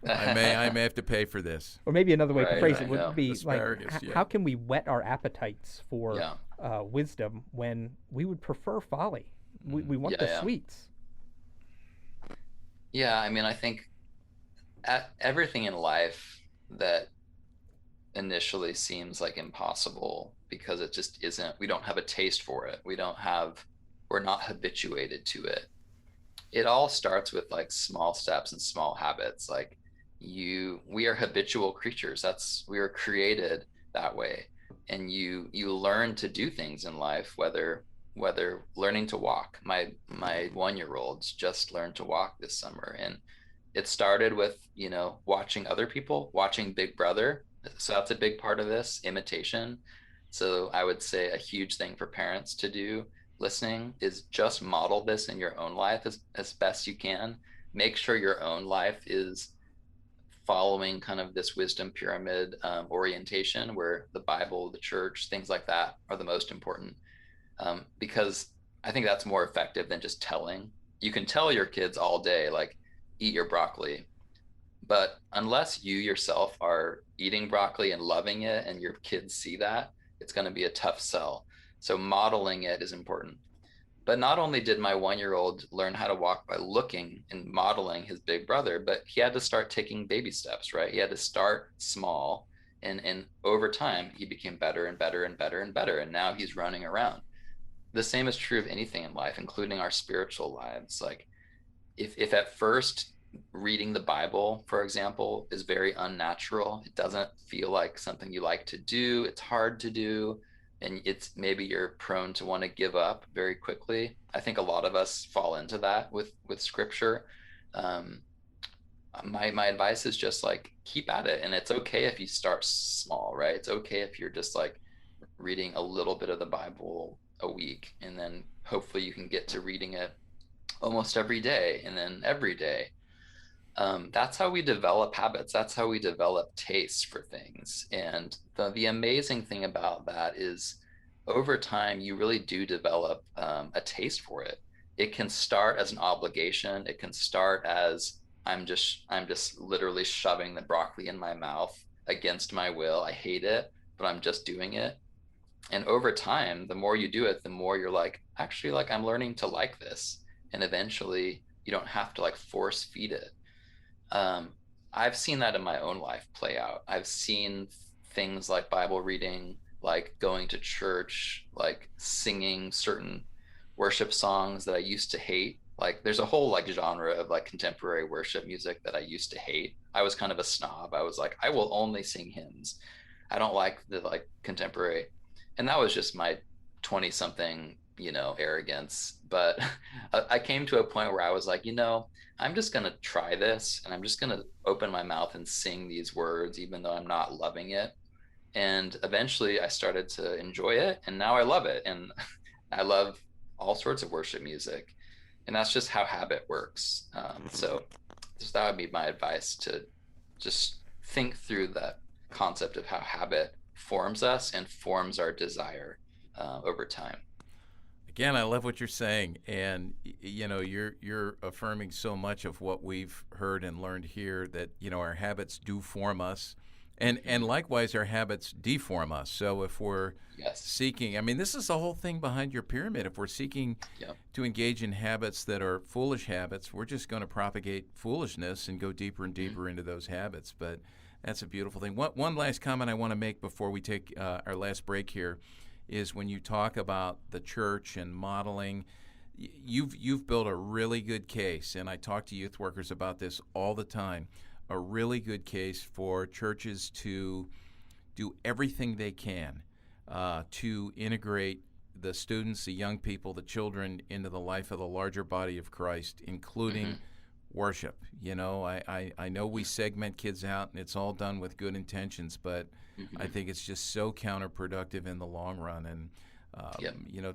I may have to pay for this. Or maybe another way to phrase it would be asparagus, like, how can we whet our appetites for Yeah. Wisdom when we would prefer folly? We want the sweets. Yeah, I mean, I think everything in life that initially seems like impossible because it just isn't, we don't have a taste for it. We're not habituated to it. It all starts with like small steps and small habits. Like we are habitual creatures. We are created that way. And you learn to do things in life, whether learning to walk. My 1-year-old's just learned to walk this summer, and it started with, watching other people, watching Big Brother. So that's a big part of this, imitation. So I would say a huge thing for parents to do listening is just model this in your own life as best you can. Make sure your own life is following kind of this wisdom pyramid orientation, where the Bible, the church, things like that are the most important. Because I think that's more effective than just telling. You can tell your kids all day, like, eat your broccoli. But unless you yourself are eating broccoli and loving it and your kids see that, it's going to be a tough sell. So modeling it is important. But not only did my 1-year-old learn how to walk by looking and modeling his big brother, but he had to start taking baby steps, right? He had to start small And over time, he became better and better and better and better. And now he's running around. The same is true of anything in life, including our spiritual lives. Like if at first reading the Bible, for example, is very unnatural, it doesn't feel like something you like to do, it's hard to do, and it's maybe you're prone to want to give up very quickly. I think a lot of us fall into that with scripture. Um, my advice is just like keep at it, and it's okay if you start small, right? It's okay if you're just like reading a little bit of the Bible a week, and then hopefully you can get to reading it almost every day and then every day. That's how we develop habits. That's how we develop tastes for things. And the amazing thing about that is over time, you really do develop a taste for it. It can start as an obligation. It can start as I'm just literally shoving the broccoli in my mouth against my will. I hate it, but I'm just doing it. And over time, the more you do it, the more you're like, actually, like I'm learning to like this. And eventually you don't have to like force feed it. um, I've seen that in my own life play out. I've seen things like Bible reading, like going to church, like singing certain worship songs that I used to hate. Like there's a whole like genre of like contemporary worship music that I used to hate. I was kind of a snob. I was like, I will only sing hymns. I don't like the like contemporary. And that was just my 20 something, arrogance. But I came to a point where I was like, I'm just going to try this, and I'm just going to open my mouth and sing these words, even though I'm not loving it. And eventually I started to enjoy it, and now I love it. And I love all sorts of worship music. And that's just how habit works. So just that would be my advice, to just think through that concept of how habit forms us and forms our desire over time. Again, I love what you're saying, and you're affirming so much of what we've heard and learned here, that our habits do form us, and likewise our habits deform us. So if we're seeking, I mean, this is the whole thing behind your pyramid. If we're seeking to engage in habits that are foolish habits, we're just going to propagate foolishness and go deeper and deeper into those habits. But that's a beautiful thing. One last comment I want to make before we take our last break here is when you talk about the church and modeling, you've built a really good case, and I talk to youth workers about this all the time, a really good case for churches to do everything they can to integrate the students, the young people, the children into the life of the larger body of Christ, including worship. I know we segment kids out, and it's all done with good intentions, but I think it's just so counterproductive in the long run. And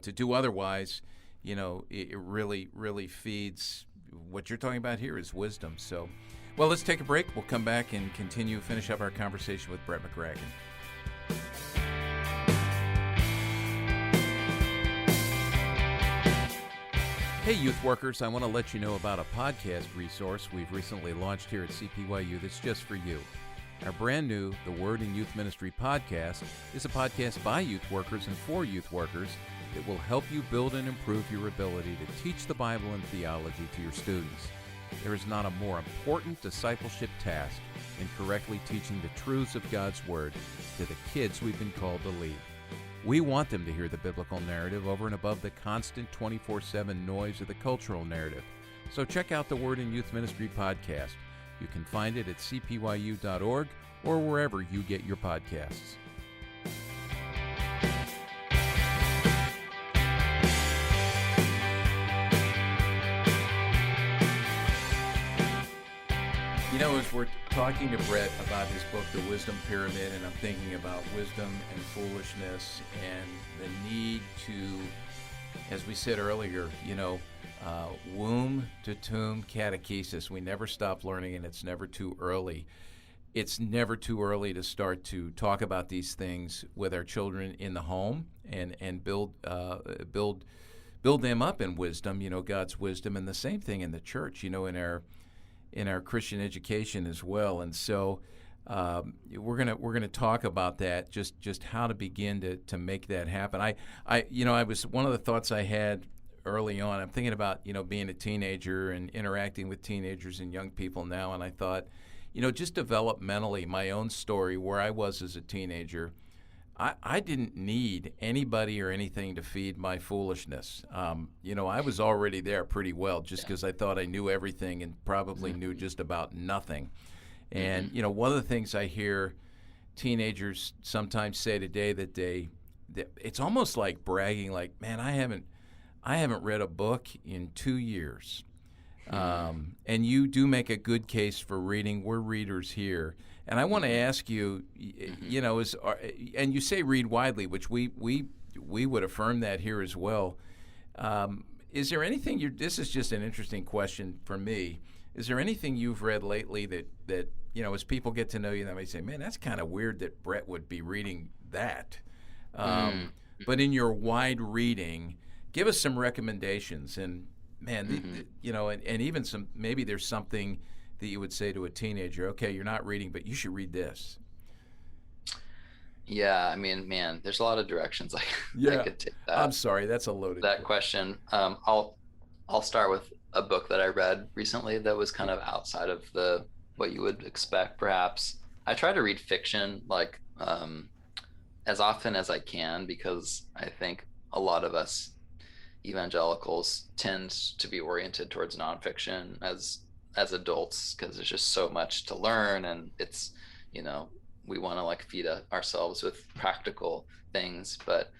to do otherwise, it really, really feeds what you're talking about here is wisdom. So, well, let's take a break. We'll come back and finish up our conversation with Brett McCracken. Hey, youth workers, I want to let you know about a podcast resource we've recently launched here at CPYU that's just for you. Our brand new The Word in Youth Ministry podcast is a podcast by youth workers and for youth workers that will help you build and improve your ability to teach the Bible and theology to your students. There is not a more important discipleship task than correctly teaching the truths of God's Word to the kids we've been called to lead. We want them to hear the biblical narrative over and above the constant 24/7 noise of the cultural narrative. So check out the Word in Youth Ministry podcast. You can find it at cpyu.org or wherever you get your podcasts. As we're talking to Brett about his book, The Wisdom Pyramid, and I'm thinking about wisdom and foolishness and the need to, as we said earlier, womb to tomb catechesis. We never stop learning, and it's never too early. It's never too early to start to talk about these things with our children in the home and build them up in wisdom, God's wisdom, and the same thing in the church, in our Christian education as well. And so we're gonna talk about that, just how to begin to make that happen. I was one of the thoughts I had early on. I'm thinking about being a teenager and interacting with teenagers and young people now, and I thought, just developmentally, my own story, where I was as a teenager, I didn't need anybody or anything to feed my foolishness. I was already there pretty well just because I thought I knew everything and probably knew just about nothing. And, one of the things I hear teenagers sometimes say today that it's almost like bragging, like, man, I haven't read a book in 2 years. And you do make a good case for reading. We're readers here. And I want to ask you, and you say read widely, which we would affirm that here as well. Is there anything this is just an interesting question for me. Is there anything you've read lately that as people get to know you, they may say, man, that's kind of weird that Brett would be reading that. But in your wide reading, give us some recommendations. And man, and even maybe there's something that you would say to a teenager, okay, you're not reading, but you should read this. Yeah, I mean, man, there's a lot of directions I could take that. I'm sorry, that's a loaded question. I'll start with a book that I read recently that was kind of outside of what you would expect, perhaps. I try to read fiction as often as I can, because I think a lot of us evangelicals tend to be oriented towards nonfiction as adults, because there's just so much to learn, and it's we want to feed ourselves with practical things. But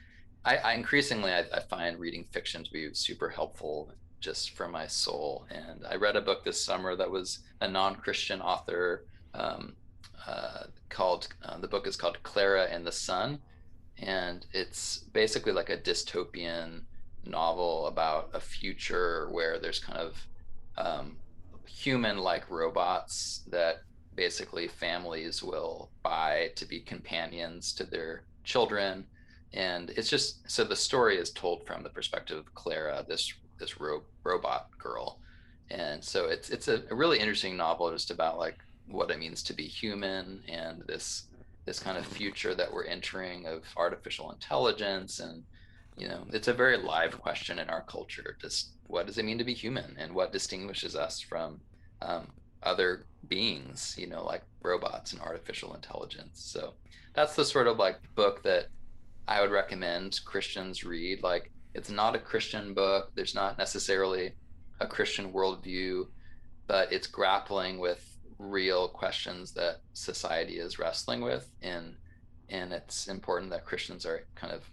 I increasingly find reading fiction to be super helpful just for my soul. And I read a book this summer that was a non-Christian author called the book is called Clara and the Sun, and it's basically like a dystopian novel about a future where there's kind of human-like robots that basically families will buy to be companions to their children. And it's just, so the story is told from the perspective of Clara, this robot girl. And so it's a really interesting novel just about what it means to be human, and this kind of future that we're entering of artificial intelligence. And it's a very live question in our culture. Just what does it mean to be human, and what distinguishes us from other beings, like robots and artificial intelligence? So that's the sort of book that I would recommend Christians read. It's not a Christian book. There's not necessarily a Christian worldview, but it's grappling with real questions that society is wrestling with. And it's important that Christians are kind of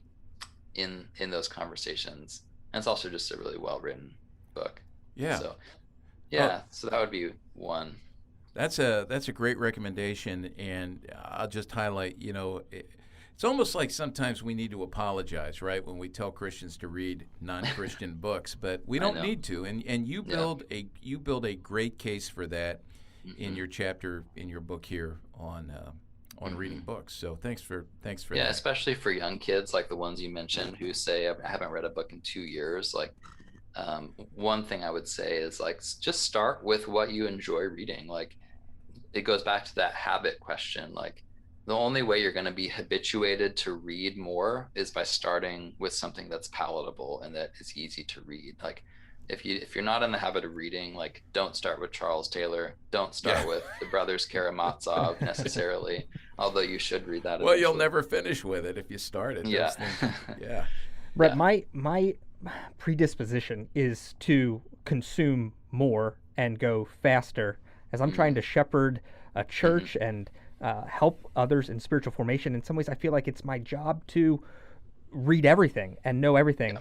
in those conversations. And it's also just a really well-written book. Yeah. So so that would be one. That's a great recommendation, and I'll just highlight, it's almost like sometimes we need to apologize, right, when we tell Christians to read non-Christian books, but we don't need to. And you build a great case for that in your chapter in your book here on reading books. So thanks for that. Yeah, especially for young kids like the ones you mentioned who say, I haven't read a book in 2 years. One thing I would say is just start with what you enjoy reading. It goes back to that habit question. The only way you're going to be habituated to read more is by starting with something that's palatable and that is easy to read. If you're not in the habit of reading, don't start with Charles Taylor. Don't start with the Brothers Karamazov necessarily, although you should read that. Well, you'll never finish with it if you start it. Yeah. Yeah. Brett, my predisposition is to consume more and go faster as I'm trying to shepherd a church and help others in spiritual formation. In some ways, I feel like it's my job to read everything and know everything.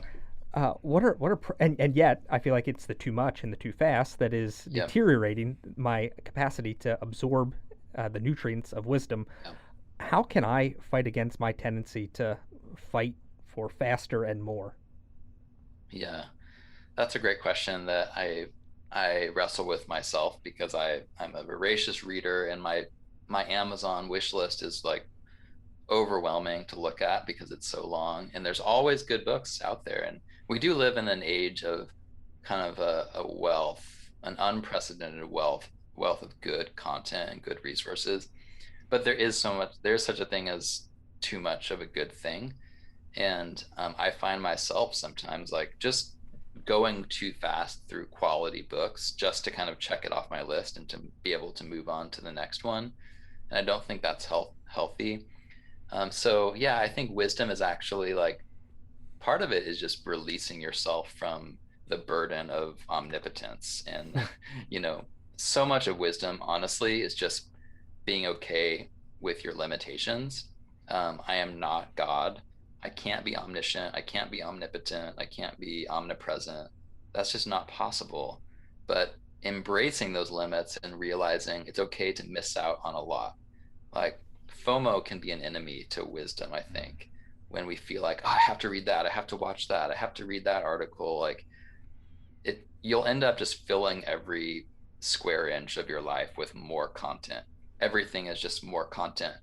And yet I feel like it's the too much and the too fast that is deteriorating my capacity to absorb the nutrients of wisdom. How can I fight against my tendency to fight for faster and more? Yeah, that's a great question that I wrestle with myself, because I'm a voracious reader, and my Amazon wish list is overwhelming to look at because it's so long, and there's always good books out there. And we do live in an age of kind of an unprecedented wealth of good content and good resources, but there's such a thing as too much of a good thing. And I find myself sometimes just going too fast through quality books just to kind of check it off my list and to be able to move on to the next one. And I don't think that's healthy. So yeah, I think wisdom is actually like part of it is just releasing yourself from the burden of omnipotence. And so much of wisdom honestly is just being okay with your limitations. I am not God. I can't be omniscient. I can't be omnipotent. I can't be omnipresent. That's just not possible. But embracing those limits and realizing it's okay to miss out on a lot. Like FOMO can be an enemy to wisdom, I think, when we feel like, oh, I have to read that. I have to watch that. I have to read that article. Like you'll end up just filling every square inch of your life with more content. Everything is just more content.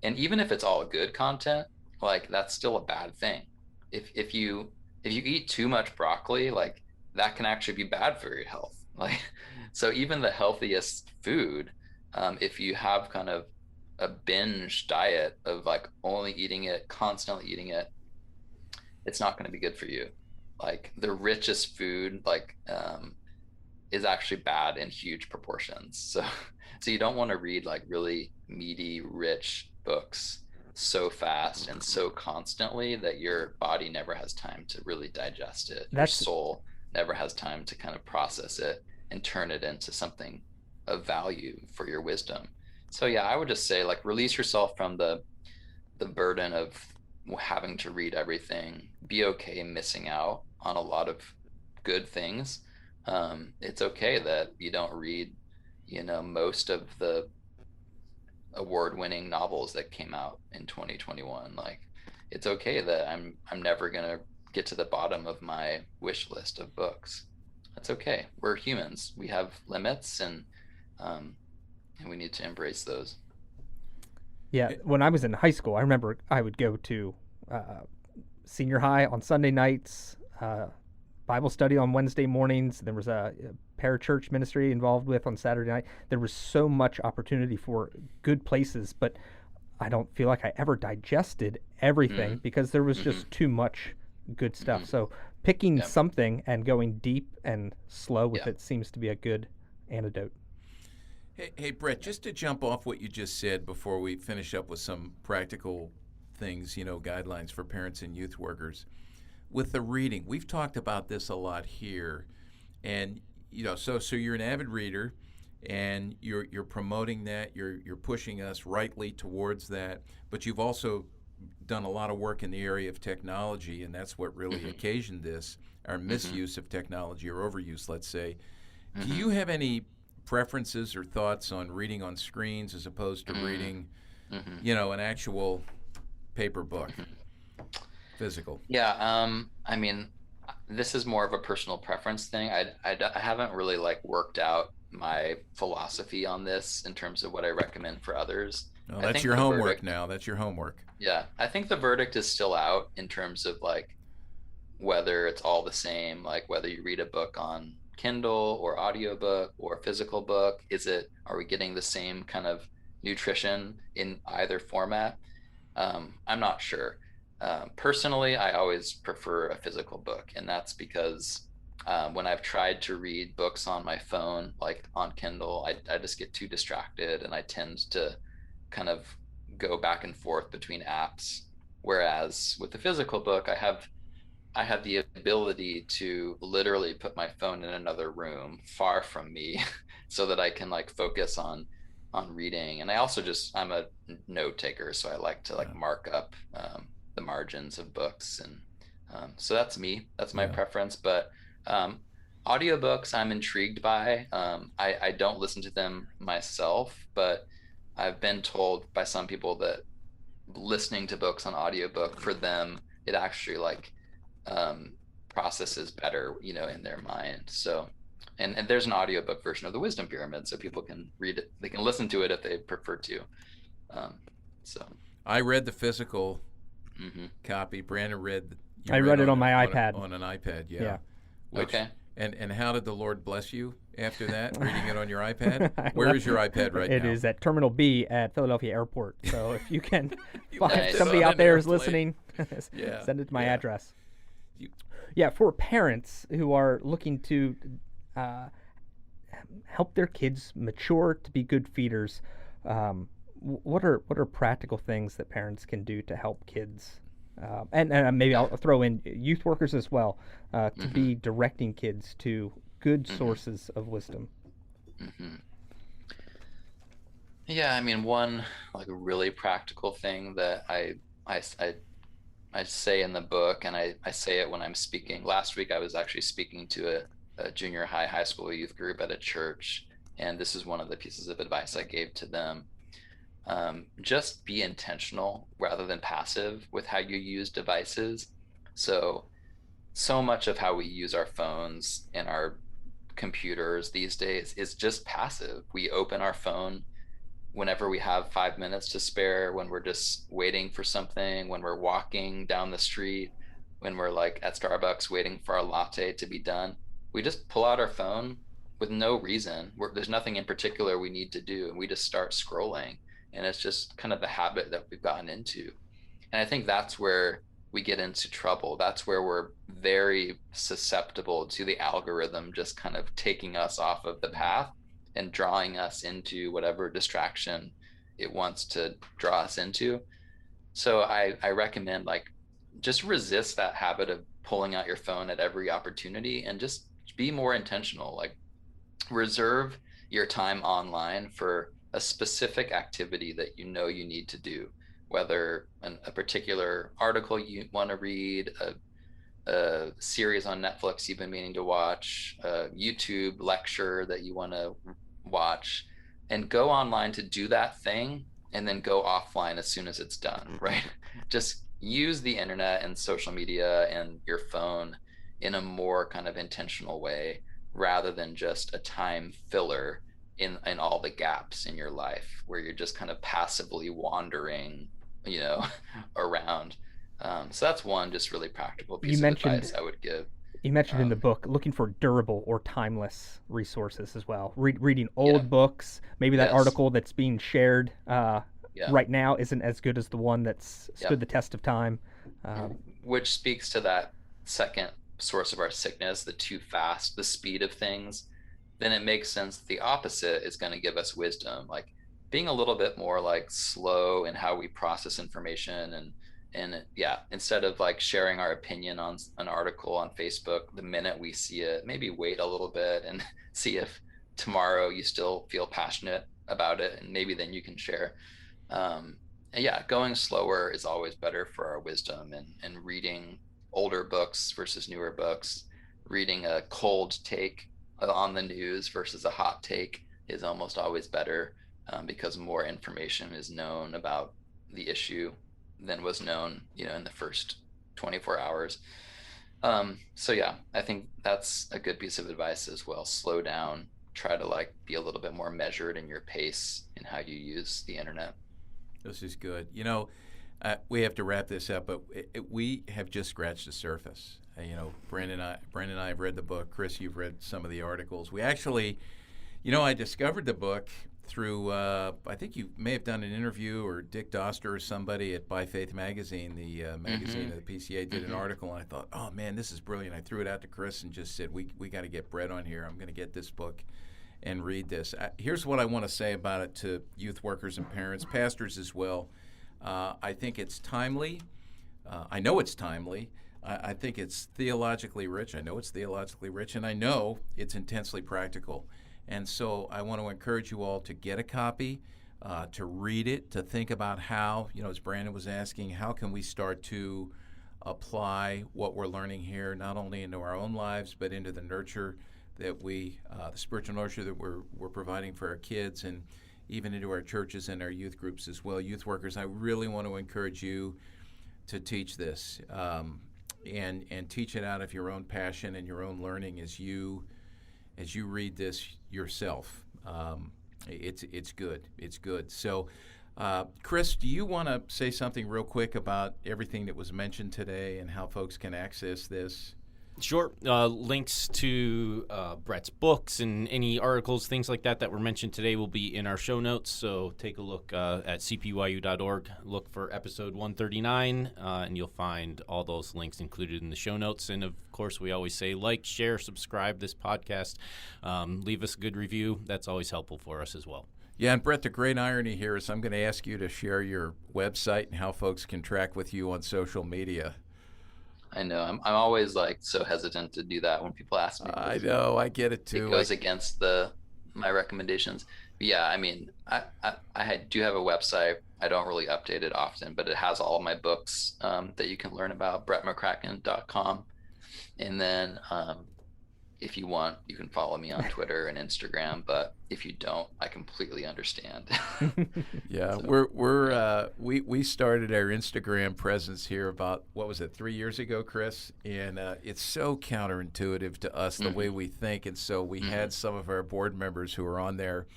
And even if it's all good content, like that's still a bad thing. If you eat too much broccoli, like that can actually be bad for your health. Like, so even the healthiest food, if you have kind of a binge diet of like only eating it, constantly eating it, it's not going to be good for you. Like the richest food, like, is actually bad in huge proportions. So you don't want to read like really meaty, rich books so fast and so constantly that your body never has time to really digest it. Your soul never has time to kind of process it and turn it into something of value for your wisdom. So yeah, I would just say like release yourself from the burden of having to read everything. Be okay missing out on a lot of good things. It's okay that you don't read, most of the award-winning novels that came out in 2021. Like it's okay that I'm never gonna get to the bottom of my wish list of books. That's okay. We're humans. We have limits, and we need to embrace those. Yeah, when I was in high school, I remember I would go to senior high on Sunday nights, Bible study on Wednesday mornings. There was a parachurch ministry involved with on Saturday night. There was so much opportunity for good places, but I don't feel like I ever digested everything because there was just too much good stuff. So picking something and going deep and slow with it seems to be a good antidote. Hey, Brett, just to jump off what you just said before we finish up with some practical things, guidelines for parents and youth workers. With the reading, we've talked about this a lot here, and so you're an avid reader, and you're promoting that, you're pushing us rightly towards that, but you've also done a lot of work in the area of technology, and that's what really occasioned this, our misuse of technology or overuse, let's say. Do you have any preferences or thoughts on reading on screens as opposed to reading, an actual paper book? Physical. Yeah, I mean, this is more of a personal preference thing. I haven't really like worked out my philosophy on this in terms of what I recommend for others. Oh, that's your homework now. That's your homework. Yeah, I think the verdict is still out in terms of like whether it's all the same, like whether you read a book on Kindle or audiobook or physical book. Are we getting the same kind of nutrition in either format? I'm not sure. Personally, I always prefer a physical book, and that's because when I've tried to read books on my phone, like on Kindle, I just get too distracted, and I tend to kind of go back and forth between apps. Whereas with the physical book, I have the ability to literally put my phone in another room far from me so that I can like focus on reading. And I also I'm a note taker, so I like to like mark up the margins of books, and so that's me. That's my preference. But audiobooks I'm intrigued by. I don't listen to them myself, but I've been told by some people that listening to books on audiobook, for them it actually like processes better, in their mind. So and there's an audiobook version of the Wisdom Pyramid, so people can read it. They can listen to it if they prefer to. So I read the physical copy. Brandon read. I read it on my iPad. On an iPad, yeah. Okay. And how did the Lord bless you after that? Reading it on your iPad? Where is your iPad right now? It is at Terminal B at Philadelphia Airport. So if you can find somebody out there who's listening, send it to my address. Yeah, for parents who are looking to help their kids mature to be good feeders, what are practical things that parents can do to help kids? And maybe I'll throw in youth workers as well, to be directing kids to good sources of wisdom. Yeah, I mean, one like really practical thing that I, I, I say in the book, and I say it when I'm speaking. Last week, I was actually speaking to a junior high school youth group at a church, and this is one of the pieces of advice I gave to them. Just be intentional rather than passive with how you use devices. So much of how we use our phones and our computers these days is just passive. We open our phone whenever we have 5 minutes to spare, when we're just waiting for something, when we're walking down the street, when we're like at Starbucks waiting for our latte to be done. We just pull out our phone with no reason. There's nothing in particular we need to do, and we just start scrolling. And it's just kind of the habit that we've gotten into. And I think that's where we get into trouble. That's where we're very susceptible to the algorithm just kind of taking us off of the path and drawing us into whatever distraction it wants to draw us into. So I recommend like just resist that habit of pulling out your phone at every opportunity and just be more intentional. Like reserve your time online for a specific activity that you know you need to do, whether a particular article you want to read, a series on Netflix you've been meaning to watch, a YouTube lecture that you want to watch, and go online to do that thing and then go offline as soon as it's done, right? Just use the internet and social media and your phone in a more kind of intentional way rather than just a time filler in all the gaps in your life where you're just kind of passively wandering, around. So that's one just really practical piece of advice I would give. You mentioned in the book looking for durable or timeless resources as well. Reading old books, maybe that article that's being shared right now isn't as good as the one that's stood the test of time. Which speaks to that second source of our sickness, the too fast, the speed of things. Then it makes sense that the opposite is going to give us wisdom, like being a little bit more like slow in how we process information and instead of like sharing our opinion on an article on Facebook the minute we see it, maybe wait a little bit and see if tomorrow you still feel passionate about it, and maybe then you can share. Going slower is always better for our wisdom, and reading older books versus newer books, reading a cold take on the news versus a hot take is almost always better, because more information is known about the issue than was known, in the first 24 hours. I think that's a good piece of advice as well. Slow down, try to like be a little bit more measured in your pace in how you use the internet. This is good. We have to wrap this up, but we have just scratched the surface. Brandon and I have read the book. Chris, you've read some of the articles. We actually, I discovered the book through, I think you may have done an interview, or Dick Doster or somebody at By Faith Magazine, the magazine of the PCA, did an article, and I thought, oh man, this is brilliant. I threw it out to Chris and just said, we got to get Brett on here. I'm going to get this book and read this. Here's what I want to say about it to youth workers and parents, pastors as well. I think it's timely. I know it's timely. I think it's theologically rich. I know it's theologically rich, and I know it's intensely practical. And so I want to encourage you all to get a copy, to read it, to think about how, as Brandon was asking, how can we start to apply what we're learning here, not only into our own lives, but into the nurture that the spiritual nurture that we're providing for our kids, and even into our churches and our youth groups as well. Youth workers, I really want to encourage you to teach this, and teach it out of your own passion and your own learning as you read this yourself. It's good. It's good. So, Chris, do you want to say something real quick about everything that was mentioned today and how folks can access this? Sure. Links to Brett's books and any articles, things like that were mentioned today will be in our show notes. So take a look at cpyu.org. Look for episode 139, and you'll find all those links included in the show notes. And, of course, we always say like, share, subscribe this podcast. Leave us a good review. That's always helpful for us as well. Yeah, and Brett, the great irony here is I'm going to ask you to share your website and how folks can track with you on social media. I know. I'm always like so hesitant to do that when people ask me. I know. I get it too. It goes against my recommendations. But yeah, I mean, I do have a website. I don't really update it often, but it has all of my books that you can learn about, brettmccracken.com. And then if you want, you can follow me on Twitter and Instagram. But if you don't, I completely understand. Yeah, So, we started our Instagram presence here about 3 years ago, Chris, and it's so counterintuitive to us the way we think, and so we had some of our board members who are on there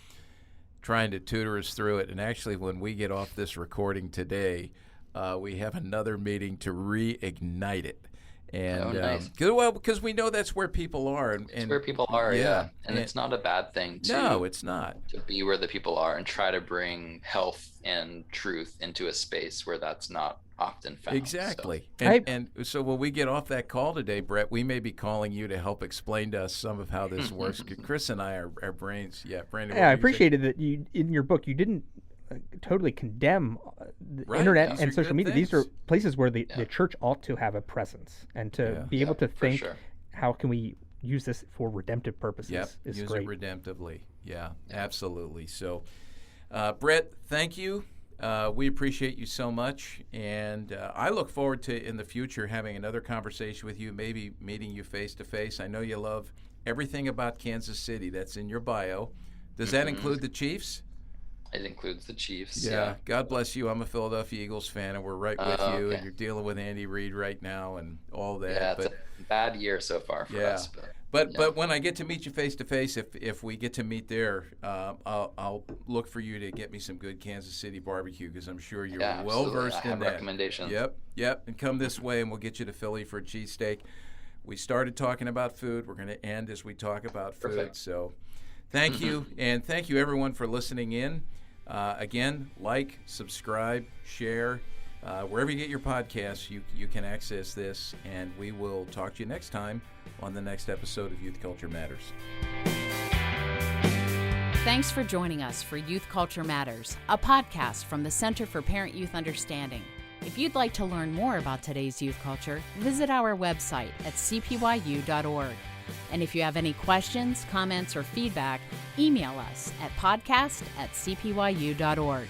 trying to tutor us through it. And actually, when we get off this recording today, we have another meeting to reignite it. And nice. Because we know that's where people are, and it's where people are, yeah. And it's not a bad thing no, it's not, to be where the people are and try to bring health and truth into a space where that's not often found. Exactly. So. And so when we get off that call today, Brett, we may be calling you to help explain to us some of how this works. Chris and I, our brains, Brandon. Yeah, I appreciated that you in your book you didn't totally condemn the internet These and are social good media. things. These are places where the church ought to have a presence and to be able to think, how can we use this for redemptive purposes is use great. it redemptively. Yeah, absolutely. So, Brett, thank you. We appreciate you so much, and I look forward to, in the future, having another conversation with you, maybe meeting you face-to-face. I know you love everything about Kansas City. That's in your bio. Does that include the Chiefs? It includes the Chiefs. Yeah. God bless you. I'm a Philadelphia Eagles fan, and we're right with you. Okay. And you're dealing with Andy Reid right now and all that. Yeah, it's a bad year so far for us. But when I get to meet you face to face, if we get to meet there, I'll look for you to get me some good Kansas City barbecue, because I'm sure you're well versed in that. Recommendations. Yep. And come this way, and we'll get you to Philly for a cheesesteak. We started talking about food. We're going to end as we talk about food. Perfect. So, thank you, and thank you everyone for listening in. Again, like, subscribe, share. Wherever you get your podcasts, you can access this, and we will talk to you next time on the next episode of Youth Culture Matters. Thanks for joining us for Youth Culture Matters, a podcast from the Center for Parent-Youth Understanding. If you'd like to learn more about today's youth culture, visit our website at cpyu.org. And if you have any questions, comments, or feedback, email us at podcast@cpyu.org.